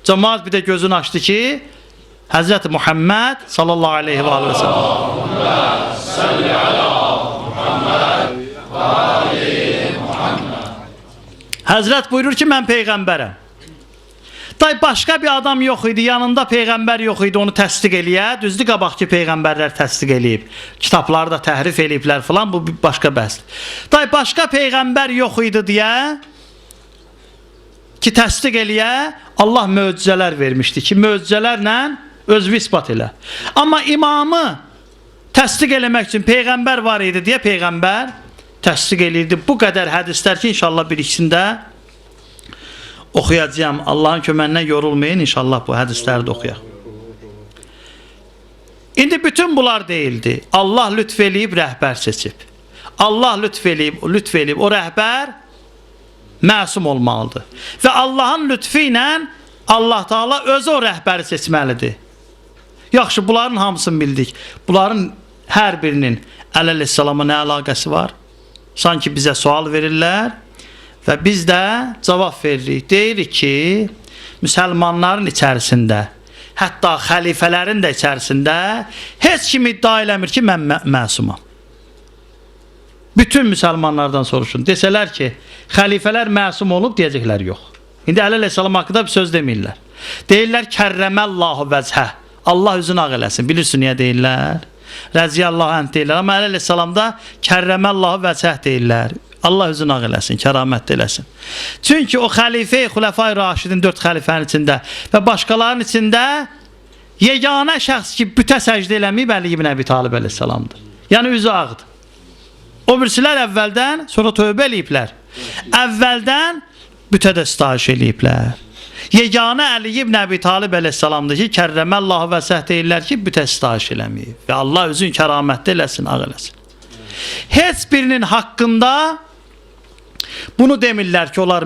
[SPEAKER 1] Cəmaat bir də gözünü açdı ki, Həzrəti Muhammed sallallahu aleyhi və səlləm.
[SPEAKER 2] Allahümme salli ala Muhammed və ali Muhammed.
[SPEAKER 1] Həzrət buyurur ki, mən peyğəmbərəm. Day başqa bir adam yox idi, yanında peyğəmbər yox idi, onu təsdiq eləyə. Düzdür, qabaqki peyğəmbərlər təsdiq eləyib. Kitabları da təhrif eləyiblər filan, bu başqa bəhsdir. Day başqa peyğəmbər yox idi deyə ki, təsdiq eləyə, Allah möcüzələr vermişdi ki, möcüzələrlə özünü isbat elə. Amma imamı təsdiq eləmək üçün peyğəmbər var idi deyə peyğəmbər təsdiq eləyirdi. Bu qədər hədislər ki, inşallah bir ikisində oxuyacağım. Allahın köməyindən yorulmayın, inşallah bu hədisləri də oxuyaq. İndi bütün bunlar deyildi. Allah lütf eləyib, rəhbər seçib. Allah lütf eləyib, o rəhbər məsum olmalıdır. Və Allahın lütfü ilə Allah Teala özü o rəhbəri seçməlidir. Yaxşı, bunların hamısını bildik. Bunların hər birinin əleyhissalama nə əlaqəsi var? Sanki bizə sual verirlər və biz də cavab veririk. Deyirik ki, müsəlmanların içərisində, hətta xəlifələrin də içərisində heç kim iddia eləmir ki, mən məsumam. Bütün müsəlmanlardan soruşun. Desələr ki, xəlifələr məsum olub, deyəcəklər yox. İndi Əli əleyhissalam haqqında bir söz demirlər. Deyirlər, kərrəməllahu vəzhə. Allah üzünü ağ eləsin. Bilirsin niyə deyirlər? Rəziyallahu anh deyirlər. Amma Əli əleyhissalamda kərrəməllahu vəzhə deyirlər. Allah üzünü ağ eləsin, kəramət eləsin. Çünki o xəlifə-i Xulafai Raşidin 4 xəlifənin içində və başqalarının içində yeganə şəxs ki, bütə səcdə eləməyib Əli ibn Əbi Talib əleyhissalamdır. Yəni üzü ağdır. O birisilər əvvəldən, sonra tövbə eləyiblər. Əvvəldən bütə də sitayiş eləyiblər. Yeganə Əli ibn Əbi Talib əleyhissalamdır ki, kərrəməllahu və səh deyirlər ki, bütə istahiş eləməyib. Və Allah özün kəramətdə eləsin, ağ eləsin. Heç birinin haqqında bunu demirlər ki, onlar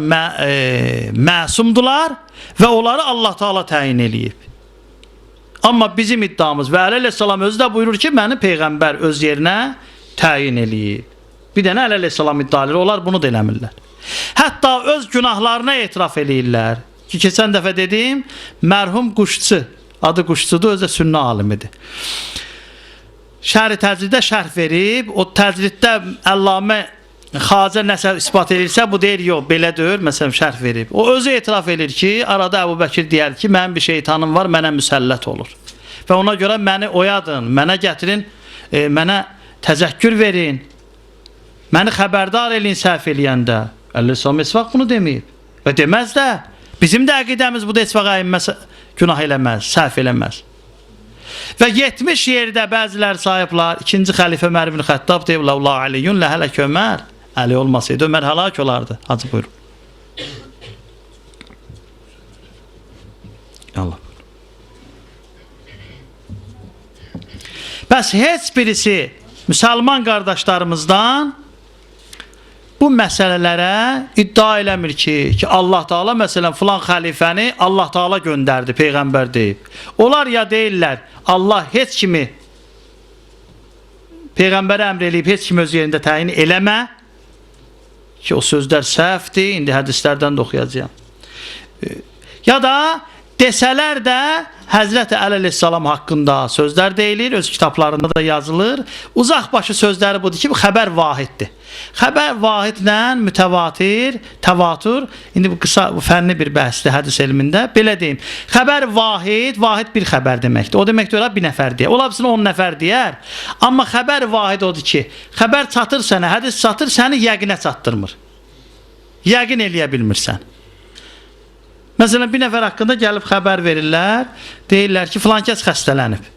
[SPEAKER 1] məsumdular və onları Allah Taala təyin eləyib. Amma bizim iddiamız və Əli əleyhissalam özü də buyurur ki, məni Peyğəmbər öz yerinə təyin eləyib. Bir dənə Əli əleyhissalam iddiaları, onlar bunu da eləmirlər. Hətta öz günahlarına etiraf eləyirlər. Ki, keçən dəfə dediyim, mərhum Quşçu, adı Quşçudur, özü də sünnə alimidir. Şəri təcriddə şərh verib, o təcriddə Əllamə Xacə nəsə ispat edirsə, bu deyir, yox, belə deyir, məsələn, şərh verib. O özü etiraf edir ki, arada Əbu Bəkir deyər ki, mənim bir şeytanım var, mənə müsəllət olur. Və ona görə məni oyadın, mənə gətirin, mənə təzəkkür verin, məni xəbərdar eləyin səhv eləyəndə. Əleyhissalam heç vaxt bunu deməyib. Və deməz də, bizim də əqidəmiz bu da heç vaxt əyinməz, günah eləməz, səhv eləməz. Və 70 yerdə bəzilər sayıblar, 2-ci xəlifə Ömər ibn Xəttab deyiblər, la aliyyun ləhələk Ömər. Əli olmasaydı Ömər həlak olardı. Hacı buyurun. Allah. Bəs heç birisi müsəlman qardaşlarımızdan bu məsələlərə iddia eləmir ki, Allah Taala məsələn filan xəlifəni Allah Taala göndərdi, Peyğəmbər deyib. Onlar ya deyirlər, Allah heç kimi Peyğəmbərə əmr eləyib, heç kimi öz yerində təyin eləmə ki, o sözlər səhvdir, indi hədislərdən də oxuyacağam. Ya da desələr də Həzrəti Əli əleyhissalam haqqında sözlər deyilir, öz kitablarında da yazılır. Uzaq başı sözləri budur ki, bu xəbər vahiddir. Xəbər vahidlə mütəvatir, təvatur, indi bu qısa, bu fənni bir bəhsdir hədis elmində, belə deyim. Xəbər vahid, vahid bir xəbər deməkdir. O deməkdir, ola bir nəfər deyər. Ola bilsin 10 nəfər deyər. Amma xəbər vahid odur ki, xəbər çatır sənə, hədis çatır, səni yəqinə çatdırmır. Yəqin eləyə bilmirsən. Məsələn, bir nəfər haqqında gəlib xəbər verirlər, deyirlər ki, filan kəs xəstələnib.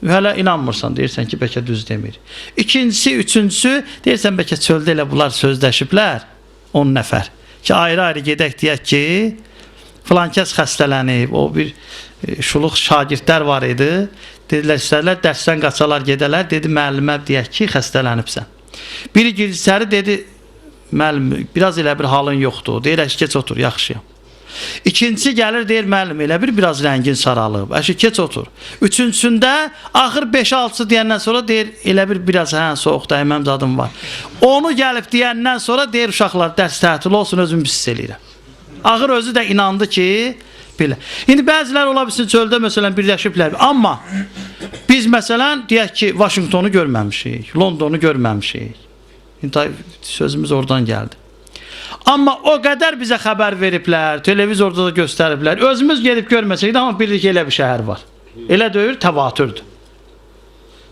[SPEAKER 1] Hələ inanmırsan, deyirsən ki, bəlkə düz demir. İkincisi, üçüncüsü, deyirsən, bəlkə çöldə elə bunlar sözləşiblər, 10 nəfər. Ki, ayrı-ayrı gedək deyək ki, filan kəs xəstələnib, o bir şuluq şagirdlər var idi, dedilər, istədilər, dərsdən qaçalar gedələr, dedi, müəllimə deyək ki, xəstələnibsən. Biri girişləri dedi, müəllim, biraz elə bir halın yoxdur, deyir, keç otur, yaxşıyam. İkincisi gəlir, deyir, müəllim, elə biraz rəngin saralıb, keç otur. Üçüncüsündə, axır 5-6 deyəndən sonra deyir, elə biraz soğuq dəyməm zadım var. Onu gəlib deyəndən sonra deyir, uşaqlar, dərs tətil olsun, özüm pis eləyirəm. Axır özü də inandı ki, belə. İndi bəzilər ola bilsin, çöldə məsələn birləşiblər, amma biz məsələn, deyək ki, Vaşinqtonu görməmişik, Londonu görməmişik. İndi sözümüz oradan gəldi. Amma o qədər bizə xəbər veriblər, televizorda da göstəriblər. Özümüz gedib görməsəkdə, amma bilirik ki, elə bir şəhər var. Elə deyir, təvatürdür.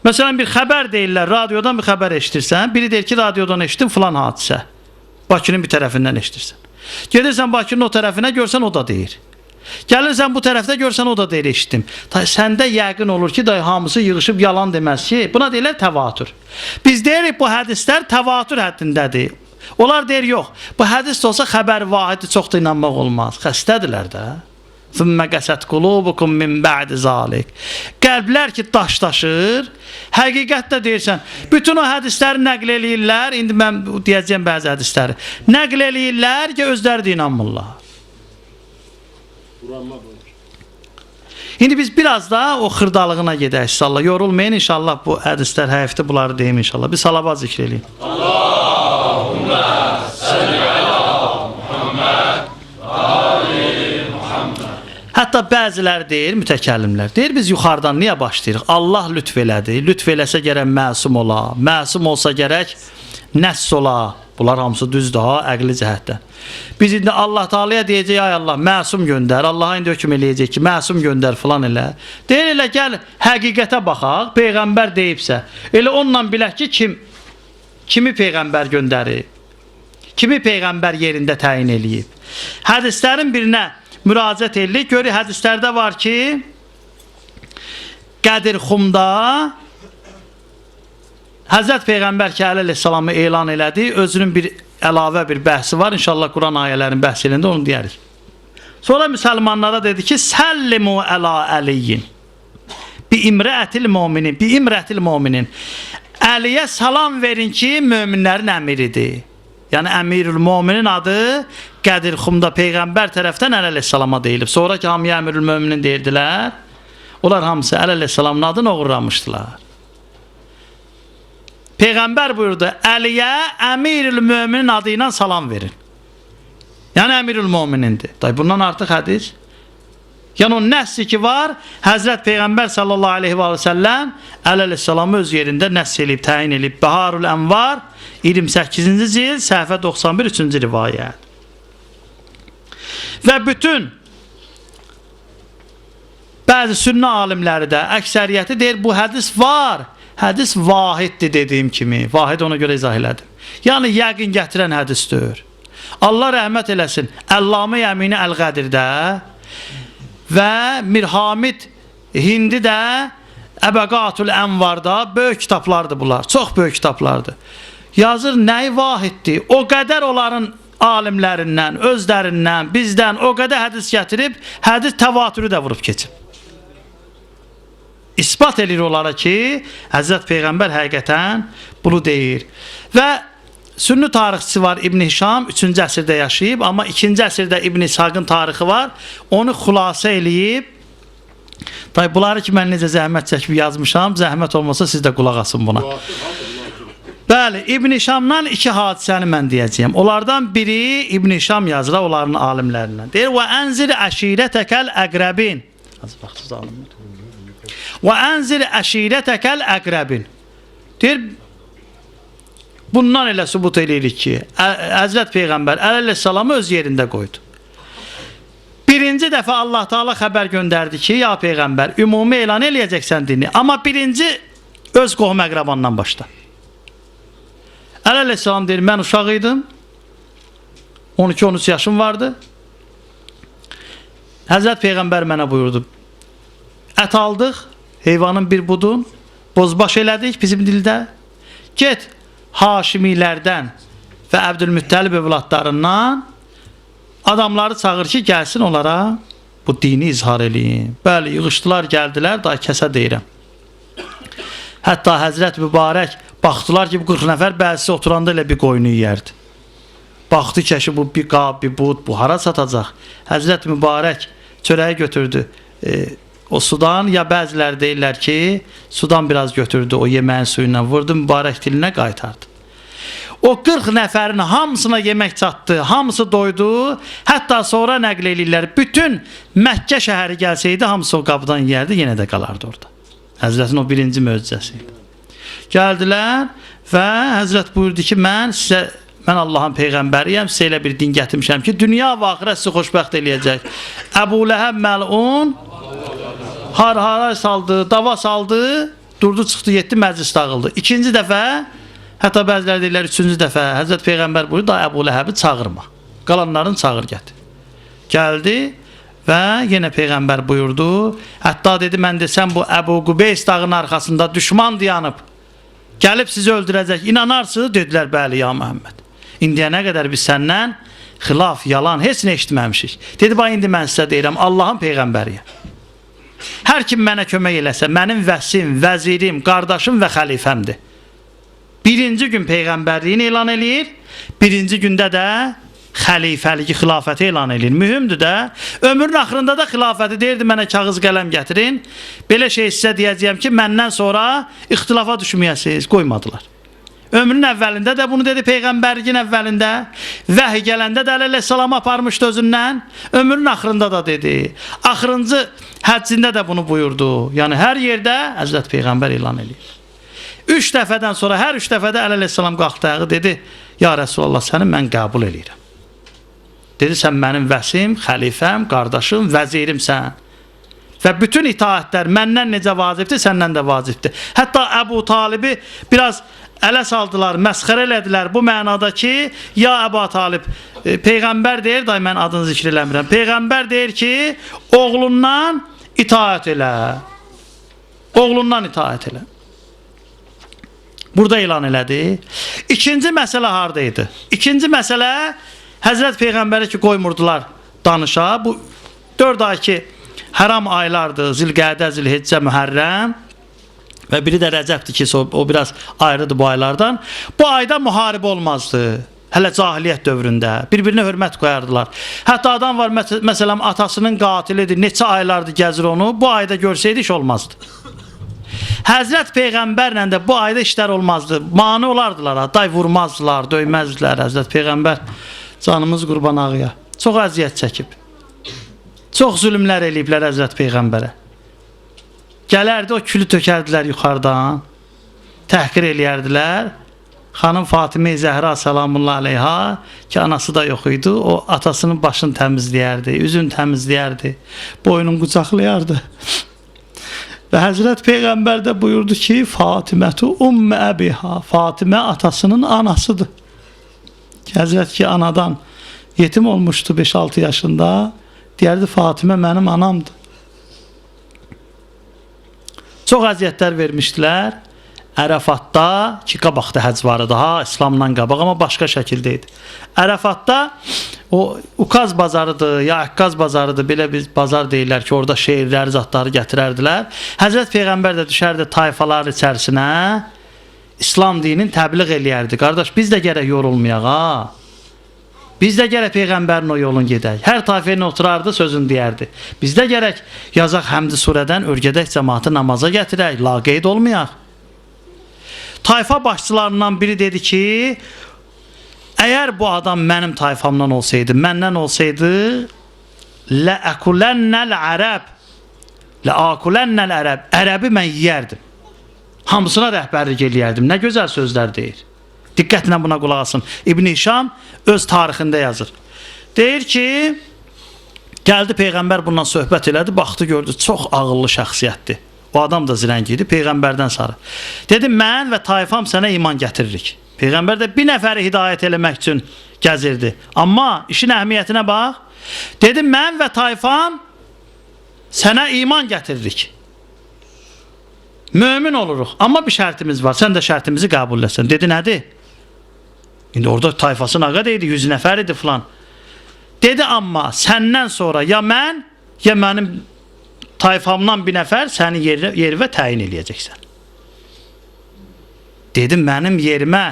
[SPEAKER 1] Məsələn, bir xəbər deyirlər, radiodan bir xəbər eşitirsən, biri deyir ki, radiodan eşitdim filan hadisə. Bakının bir tərəfindən eşitirsən. Gedirsən Bakının o tərəfinə, görsən o da deyir. Gəlirsən bu tərəfdə, görsən o da deyir, eşitdim. Səndə yəqin olur ki, hamısı yığışıb yalan deməz ki, buna deyirlər təvatür. Biz deyirik, bu hədislər təvatür həddindədir. Onlar deyir, yox, bu hədis də olsa xəbər vahidi çox da inanmaq olmaz. Xəstədirlər də. Thumma qasat qulubukum min ba'di zalik. Qəlblər ki daşlaşır, həqiqətdə deyirsən, bütün o hədisləri nəql eləyirlər, indi mən deyəcəyəm bəzi hədisləri, nəql eləyirlər ki, özləri də inanmırlar. İndi biz biraz da o xırdalığına gedək inşallah. Yorulmayın inşallah, bu hədislər həyifdə bunları deyim inşallah. Bir salavat zikr eləyin. Allahümme salli ala Muhammed ali Muhammed. Hətta bəziləri deyir, mütəkəllimlər deyir, biz yuxarıdan niyə başlayırıq? Allah lütf elədi, lütf eləsə gərək məsum ola, məsum olsa gərək nəss ola. Bunlar hamısı düzdür ha, əqli cəhətdən. Biz indi Allah Taala'ya deyəcək, ay Allah, məsum göndər. Allaha indi hökm eləyəcək ki, məsum göndər filan elə. Deyir elə, gəl həqiqətə baxaq, Peyğəmbər deyibsə. Elə onunla bilək ki, kimi Peyğəmbər göndərir? Kimi Peyğəmbər yerində təyin eləyib? Hədislərin birinə müraciət edilir. Görür, hədislərdə var ki, Qədir Xumda Həzrət Peyğəmbər ki, əleyhissalamı elan elədi, özünün bir əlavə bir bəhsi var. İnşallah Quran ayələrin bəhs elində onu deyərik. Sonra müsəlmanlara dedi ki, səllimu əla əliyin bi imrətil müminin. Əliyə salam verin ki, möminlərin əmiridir. Yəni əmirül müminin adı Qədirxumda Peyğəmbər tərəfdən Əli əleyhissalama deyilib. Sonra ki, hamıya əmirül müminin deyirdilər. Onlar hamısı Əli əleyhissalamın adını oğurlamışdılar. Peyğəmbər buyurdu, Əliyə əmirül müminin adı ilə salam verin. Yəni əmirül müminindir. Bundan artıq hədis. Yəni o nəssi ki var, Həzrət Peyğəmbər sallallahu aleyhi və səlləm Əli əleyhissalamı öz yerində nəss eləyib, təyin eləyib. Bəharul Ənvar 28-ci cild, səhifə 91, 3-cü rivayət. Və bütün bəzi sünnə alimləri də, əksəriyyəti deyir, bu hədis var. Hədis vahiddir dediyim kimi. Vahid ona görə izah elədim. Yəni yəqin gətirən hədisdir. Allah rəhmət eləsin. Əllamə Yəmini Əl-Qədirdə və Mirhamid Hindi də Əbəqatul Ənvarda böyük kitablardır bunlar. Çox böyük kitablardır. Yazır nəyi vahiddir? O qədər onların alimlərindən, özlərindən, bizdən o qədər hədis gətirib, hədis təvatürü də vurub keçib. İspat edir onlara ki, Həzrət Peyğəmbər həqiqətən bunu deyir. Və sünni tarixçisi var İbn Hişam, 3-cü əsrdə yaşayıb, amma 2-ci əsrdə İbn İshaqın tarixi var. Onu xülasə eləyib. Bunları ki, mən necə zəhmət çəkib yazmışam, zəhmət olmasa siz də qulaq asın buna. Bəli, İbn Hişamdan 2 hadisəni mən deyəcəyəm. Onlardan biri İbn Hişam yazır, onların alimlərindən. Deyir, və ənzir əşirətəkəl əqrəbin. Az vaxtsız alınmır. Və ənzir əşirətəkəl əqrəbin. Deyir, bundan elə sübut edirik ki, Həzrət Peyğəmbər əleyhissalamı öz yerində qoydu. Birinci dəfə Allah Taala xəbər göndərdi ki, ya Peyğəmbər, ümumi elan eləyəcəksən dini, amma birinci öz qohum əqrabandan başla. Əleyhissalam deyir, mən uşaq idim, 12-13 yaşım vardı. Həzrət Peyğəmbər mənə buyurdu, ət aldıq, heyvanın bir budun, bozbaş elədik bizim dildə, get Haşimilərdən və Əbdülmüttəlib övladlarından adamları çağır ki, gəlsin onlara bu dini izhar eləyin. Bəli, yığışdılar, gəldilər, daha kəsə deyirəm. Hətta Həzrət Mübarək baxdılar ki, bu 40 nəfər bəzisi oturanda elə bir qoyunu yeyərdi. Baxdı ki, bu bir qab, bir bud, bu hara satacaq? Həzrət Mübarək çörəyi götürdü o sudan, ya bəziləri deyirlər ki, sudan biraz götürdü, o yeməyin suyundan vurdu, Mübarək dilinə qaytardı. O 40 nəfərin hamısına yemək çatdı, hamısı doydu, hətta sonra nəql eləyirlər, bütün Məkkə şəhəri gəlsəydi, hamısı o qabdan yeyərdi, yenə də qalardı orada. Həzrətin o birinci möcüzəsi idi. Gəldilər və Həzrət buyurdu ki, mən Allahın Peyğəmbəriyəm, sizə elə bir din gətirmişəm ki, dünya və axirət sizi xoşbəxt eləyəcək. Əbu Ləhəb məlun har-haray saldı, dava saldı, durdu, çıxdı, getdi, məclis dağıldı. İkinci dəfə, hətta bəziləri deyirlər, 3-cü dəfə Həzrət Peyğəmbər buyurdu, da Əbu Ləhəbi çağırma, qalanların çağır gətir. Gəldi və yenə Peyğəmbər buyurdu, hətta dedi, mən desəm bu Əbu Qubeys dağının arxasında düşman dayanıb, gəlib sizi öldürəcək, inanarsınız, dedilər, bəli ya Məhəmməd. İndiyə nə qədər biz səndən xilaf, yalan, heç nə eşitməmişik. Dedi, bax, indi mən sizə deyirəm, Allahın Peyğəmbəriyəm. Hər kim mənə kömək eləsə, mənim vəsim, vəzirim, qardaşım və xəlifəmdir. Birinci gün Peyğəmbərliyini elan eləyir, birinci gündə də xəlifəliki, xilafəti elan eləyir. Mühümdür də, ömrün axırında da xilafəti deyirdi, mənə kağız qələm gətirin, belə şey sizə deyəcəyəm ki, məndən sonra ixtilafa düşməyəsiniz, qoymadılar. Ömrün əvvəlində də bunu dedi, Peyğəmbərliyin əvvəlində, vəhy gələndə də əleyhissalam aparmışdı özündən, ömrün axırında da dedi, axırıncı həccində də bunu buyurdu. Yəni hər yerdə Həzrət Peyğəmbər elan eləyir. 3 dəfədən sonra, hər 3 dəfədə əleyhissalam qalxdı ayağı, dedi, ya Rəsulallah, səni mən qəbul eləyirəm. Dedi, sən mənim vəsim, xəlifəm, qardaşım, vəzirimsən. Və bütün itaətlər məndən necə vacibdir, səndən də vacibdir. Hətta Əbu Talibi biraz ələ saldılar, məsxərə elədilər bu mənada ki, ya Əbu Talib, Peyğəmbər deyir, day mən adını zikr eləmirəm, Peyğəmbər deyir ki, oğlundan itaət elə. Oğlundan itaət elə. Burada elan elədi. İkinci məsələ haradaydı? İkinci məsələ, Həzrət Peyğəmbəri ki, qoymurdular danışa, bu 4 ay ki, haram aylardır. Zilqədə, Zilhiccə, Mühərrəm və biri də Rəcəbdir ki, o biraz ayrıdır bu aylardan. Bu ayda müharibə olmazdı. Hələ cahiliyyət dövründə bir-birinə hörmət qoyardılar. Hətta adam var, məsələn, atasının qatilidir, neçə aylardır gəzir onu, bu ayda görsəydi iş olmazdı. Həzrət Peyğəmbərlə də bu ayda işlər olmazdı. Mane olardılar, day vurmazdılar, döyməzdilər. Həzrət Peyğəmbər canımız qurban ağıya. Çox əziyyət çəkib. Çox zülmlər eləyiblər Həzrət Peyğəmbərə. Gələrdi, o külü tökərdilər yuxarıdan, təhqir eləyərdilər. Xanım Fatimə Zəhra salamullah aleyha ki, anası da yox idi, o atasının başını təmizləyərdi, üzünü təmizləyərdi, boynunu qucaqlayardı. Və Həzrət Peyğəmbər də buyurdu ki, Fatimətu ümmü əbiha, Fatimə atasının anasıdır. Həzrət ki, anadan yetim olmuşdu 5-6 yaşında, deyərdi Fatimə mənim anamdır. Çox əziyyətlər vermişdilər. Ərəfatda ki, qabaqda həcc var idi, İslamdan qabaq, amma başqa şəkildə idi. Ərəfatda o Ukaz bazarıdır, ya Əkkaz bazarıdır, belə bir bazar deyirlər ki, orada şeirləri, zatları gətirərdilər. Həzrət Peyğəmbər də düşərdi tayfalar içərisinə, İslam dinini təbliğ eləyərdi. Qardaş, biz də gərək yorulmayaq, Biz də gərək Peyğəmbərin o yolun gedək. Hər tayfenin oturardı, sözünü deyərdi. Biz də gərək yazaq Həmd surədən, örgədək cəmaatı namaza gətirək, laqeyd olmayaq. Tayfa başçılarından biri dedi ki, əgər bu adam mənim tayfamdan olsaydı, məndən olsaydı, ləəkulənnəl ərəb, ləəkulənnəl ərəb, ərəbi mən yiyərdim. Hamısına rəhbərlik eləyərdim. Nə gözəl sözlər deyir. Diqqətlə buna qulaq asın. İbn-i Hişam öz tarixində yazır. Deyir ki, gəldi Peyğəmbər bundan söhbət elədi, baxdı, gördü, çox ağıllı şəxsiyyətdir. O adam da zirəng idi, Peyğəmbərdən sarı. Dedi, mən və tayfam sənə iman gətiririk. Peyğəmbər də bir nəfəri hidayət eləmək üçün gəzirdi. Amma işin əhəmiyyətinə bax. Dedi, mən və tayfam sənə iman gətiririk. Mömin oluruq. Amma bir şərtimiz var. Sən də şərtimizi qəbul etsən. Dedi, nədir? İndi orada tayfası nə qədər idi? 100 nəfər idi filan. Dedi, amma səndən sonra ya mən, ya mənim tayfamdan bir nəfər səni yerivə təyin eləyəcəksən. Dedim, mənim yerimə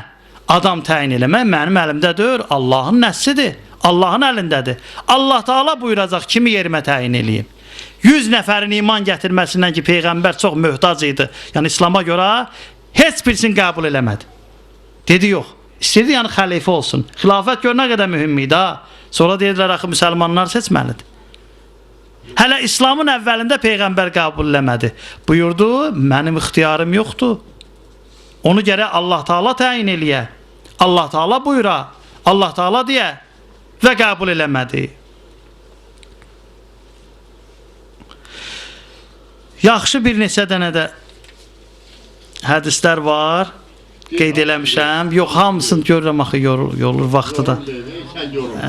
[SPEAKER 1] adam təyin eləmək mənim əlimdədir, Allahın nəssidir, Allahın əlindədir. Allah Taala buyuracaq, kimi yerimə təyin eləyim. 100 nəfərin iman gətirməsindən ki, Peyğəmbər çox möhtac idi, yəni İslama görə heç birisini qəbul eləmədi. Dedi, yox, istəyirdi yəni xəlifə olsun. Xilafət gör nə qədər mühüm idi, Sonra deyirlər, axı, müsəlmanlar seçməlidir. Hələ İslamın əvvəlində Peyğəmbər qəbul eləmədi. Buyurdu, mənim ixtiyarım yoxdur. Onu gərək Allah Taala təyin eləyə. Allah Taala buyura, Allah Taala deyə və qəbul eləmədi. Yaxşı bir neçə dənə də hədislər var, qeyd eləmişəm. Yox, hamısını görürəm, axı, yorulur vaxtı da.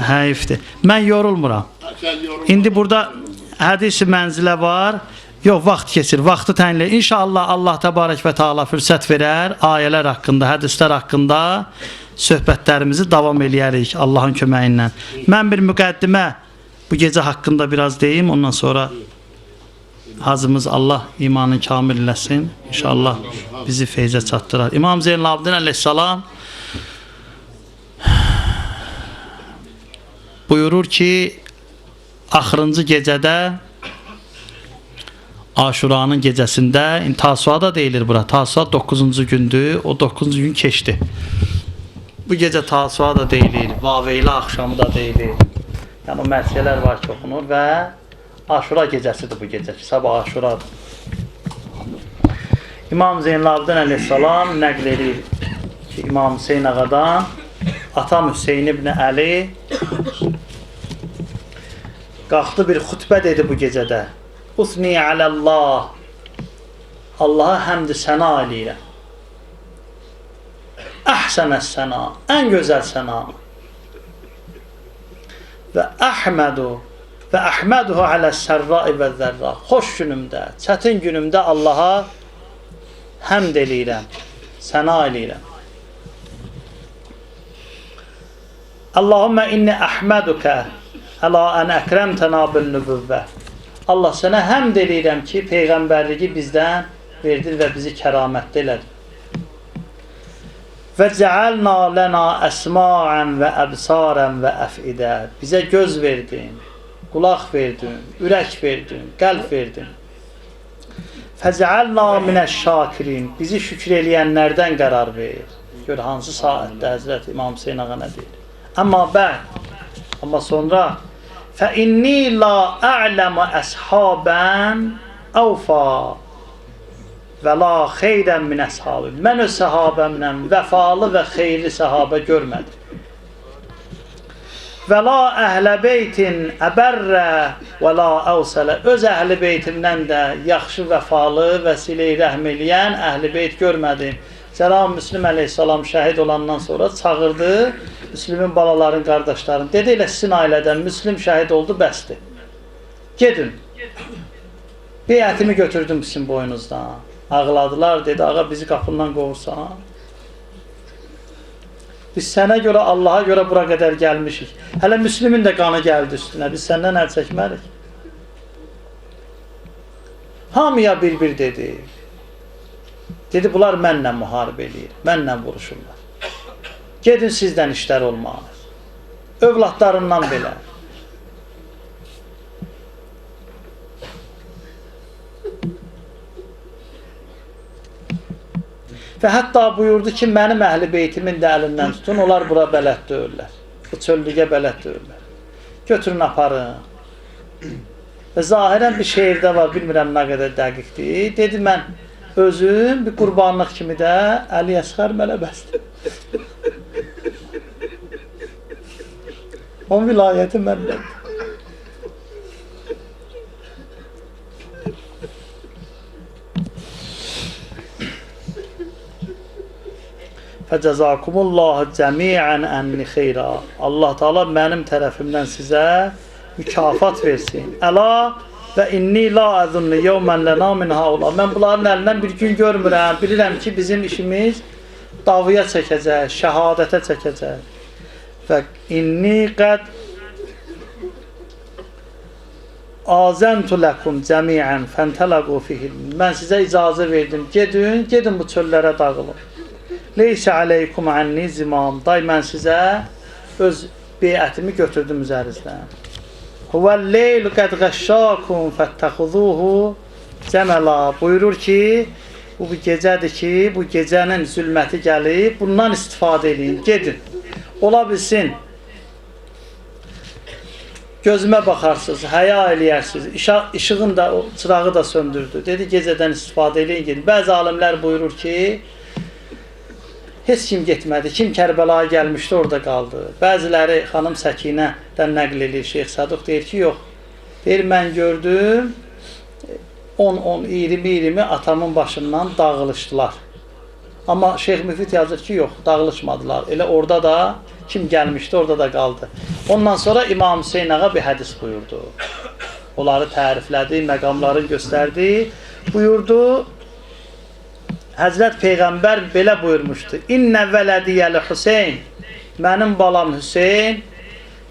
[SPEAKER 1] Həyifdir. Mən yorulmuram. İndi burada hədis-i mənzilə var. Yox, vaxt keçir, vaxtı təyin elə. İnşallah Allah təbarək və Taala fürsət verər, ayələr haqqında, hədislər haqqında söhbətlərimizi davam eləyərik Allahın köməyi ilə. Mən bir müqəddimə bu gecə haqqında biraz deyim, ondan sonra hazımız Allah imanı kamil eləsin. İnşallah bizi feyzə çatdırar. İmam Zeynalabdin əleyhissalam buyurur ki, axırıncı gecədə, Aşuranın gecəsində, Tasua da deyilir bura, Tasua 9-cu gündür, o 9-cu gün keçdi. Bu gecə Tasua da deyilir, Vaveyla axşamı da deyilir. Yəni o mərsiyələr var ki, oxunur və Aşura gecəsidir bu gecə ki, sabah Aşuradır. İmam Zeynalabdin əleyhissalam nəql edir ki, İmam Hüseyin ağadan atam Hüseyin ibn Əli qalxdı bir xütbə dedi bu gecədə. Usni aləllah, Allaha həmd-i səna eləyirəm. Əhsənəs səna, ən gözəl səna. Və əhmədu və əhməduhu aləs-sərrai və zərra. Xoş günümdə, çətin günümdə Allaha həmd eləyirəm, səna eləyirəm. Allahümmə inni əhmədukə Əla ən əkrəmtənə bil nübüvvə. Allah sənə həmd eləyirəm ki, peyğəmbərliyi bizdən verdin və bizi kəramətli elədin. Və cəalna lənə əsma'ən və əbsarən və əfidə. Bizə göz verdin, qulaq verdin, ürək verdin, qəlb verdin. Fəcəalna minəş-şakirin. Bizi şükür eləyənlərdən qərar ver. Gör hansı saatdə Həzrət İmam Hüseyin ağa nə deyir? Amma sonra fə inni la a'ləmə əshabən əvfa və la xeyrən min əshabim. Mən öz səhabəmlə vəfalı və xeyirli səhabə görmədim. Və la əhlə beytin əbərrə və la əvsələ. Öz əhli beytimdən də yaxşı, vəfalı və silə-i rəhm eləyən əhli beyt görmədim. Cənab Müslim əleyhissalam şəhid olandan sonra çağırdı Müslümin balaların, qardaşların. Dedi, elə sizin ailədən Müslim şəhid oldu, bəsdir. Gedin. Beyətimi götürdüm sizin boynunuzdan. Ağladılar, dedi, ağa bizi qapından qovursan. Biz sənə görə, Allaha görə bura qədər gəlmişik. Hələ Müslümin də qanı gəldi üstünə. Biz səndən əl çəkmərik. Hamıya bir-bir dedi. Dedi, bunlar mənlə müharibə eləyir. Mənlə vuruşurlar. Gedin sizdən işlər olmaz. Övladlarından belə. Və hətta buyurdu ki, mənim əhl-i beytimin də əlindən tutun, onlar bura bələd deyirlər. Bu çöllüyə bələd deyirlər. Götürün, aparın. Və zahirən bir şeirdə var, bilmirəm nə qədər dəqiqdir. Dedi, mən özüm bir qurbanlıq kimi də Əli Əsğər mənə bəsdir. Onun vilayəti məndən. Fəcəzakumullahu cəmiən ənni xeyra. Allah Teala mənim tərəfimdən sizə mükafat versin. Əla və inni la əzunni yevmən lənə min haula. Mən bunların əlindən bir gün görmürəm. Bilirəm ki, bizim işimiz davıya çəkəcək, şəhadətə çəkəcək. Və inni qəd azəntu ləkum cəmiən fəntələqu fihil. Mən sizə icazə verdim. Gedin bu çöllərə dağılın. Leysə aleykum ənni zimam. Day mən sizə öz beyətimi götürdüm üzərinizdən. Huvəl-leylu qəd qəşşakum fəttəxuzuhu cəməla. Buyurur ki, bu gecədir ki, bu gecənin zülməti gəlib, bundan istifadə edin, gedin. Ola bilsin, gözümə baxarsınız, həya eləyərsiniz, işığın da, çırağı da söndürdü. Dedi, gecədən istifadə edin, gedin. Bəzi alimlər buyurur ki, heç kim getmədi. Kim Kərbəlaya gəlmişdi, orada qaldı. Bəziləri xanım Səkinədən nəql edir. Şeyx Saduq deyir ki, yox. Deyir, mən gördüm, 10, 20 atamın başından dağılışdılar. Amma Şeyx Müfid yazır ki, yox, dağılışmadılar. Elə orada da kim gəlmişdi, orada da qaldı. Ondan sonra İmam Hüseyin ağa bir hədis buyurdu. Onları təriflədi, məqamları göstərdi. Buyurdu, Həzrət Peyğəmbər belə buyurmuşdu. İnnə vələdiyəli Hüseyin, mənim balam Hüseyin,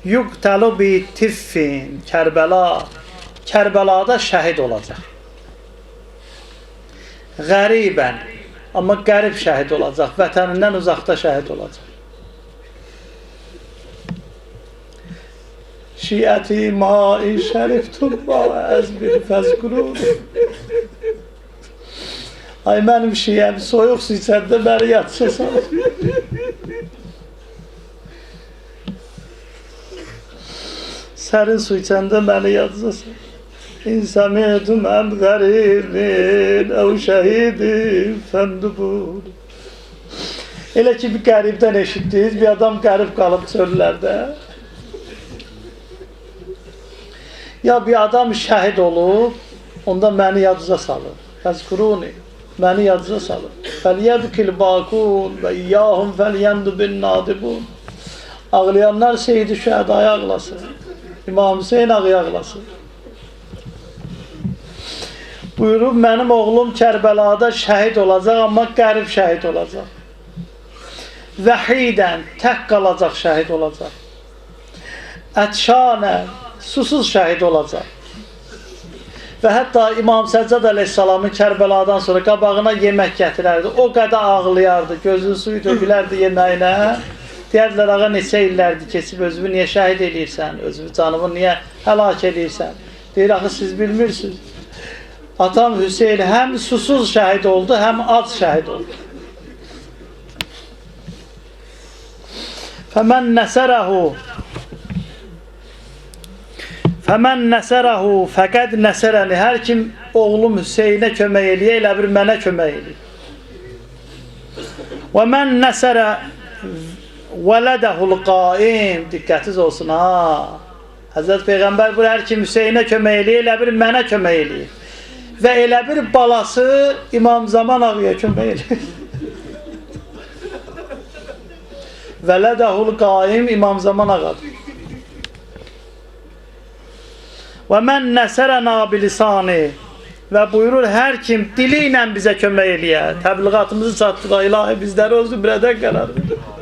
[SPEAKER 1] yuqtəlu bi tiffin, Kərbəlada şəhid olacaq. Qəribən, amma qərib şəhid olacaq, vətənindən uzaqda şəhid olacaq. Şiəti ma-i şərif tubba əzbir fəzqurur. Ay mənim şiyəm soyuq su içəndə məni yatışa salır. Sərin su içəndə məni yatışa salır. İnsəmiyyətum ən qəribin əv şəhidin fəndubur. Elə ki bir qəribdən eşitdiniz, bir adam qərib qalıb çöllərdə. Ya bir adam şəhid olub, onda məni yadınıza salır. Fəzkuruni. Məni yadınıza salır. Fəliyəbkil bakun və iyyahum fəliyəndu bin nadibun. Ağlayanlar Seyyid-i Şəhədaya ağlasın. İmam Hüseyin ağa ağlasın. Buyurub, mənim oğlum Kərbəlada şəhid olacaq, amma qərib şəhid olacaq. Vəhidən, tək qalacaq şəhid olacaq. ətşanə, susuz şəhid olacaq. Və hətta İmam Səccad əleyhissalamın Kərbəladan sonra qabağına yemək gətirərdi. O qədər ağlayardı, gözünün suyu tökülərdi yeməyinə. Deyərdilər, ağa neçə illərdir keçib, özünü niyə şəhid edirsən, özünü canımı niyə həlak edirsən? Deyir, axı siz bilmirsiniz. Atam Hüseyin həm susuz şəhid oldu, həm ac şəhid oldu. Fəmən nəsərəhu fəqəd nəsərəni. Hər kim oğlum Hüseynə kömək eləyə, elə bir mənə kömək eləyir. Və mən nəsərə vələdəhul qaim. Diqqətiz olsun ha. Həzrət Peyğəmbər bu hər kim Hüseynə kömək eləyə, elə bir mənə kömək eləyir. Və elə bir balası İmam Zaman ağaya kömək eləyir. Vələdəhul qaim İmam Zaman ağadır. Və mən nəsərənə bilisani. Və buyurur, hər kim dili ilə bizə kömək eləyər. Təbliğatımızı çatdıraq, ilahi bizləri özü birədən qərar verir.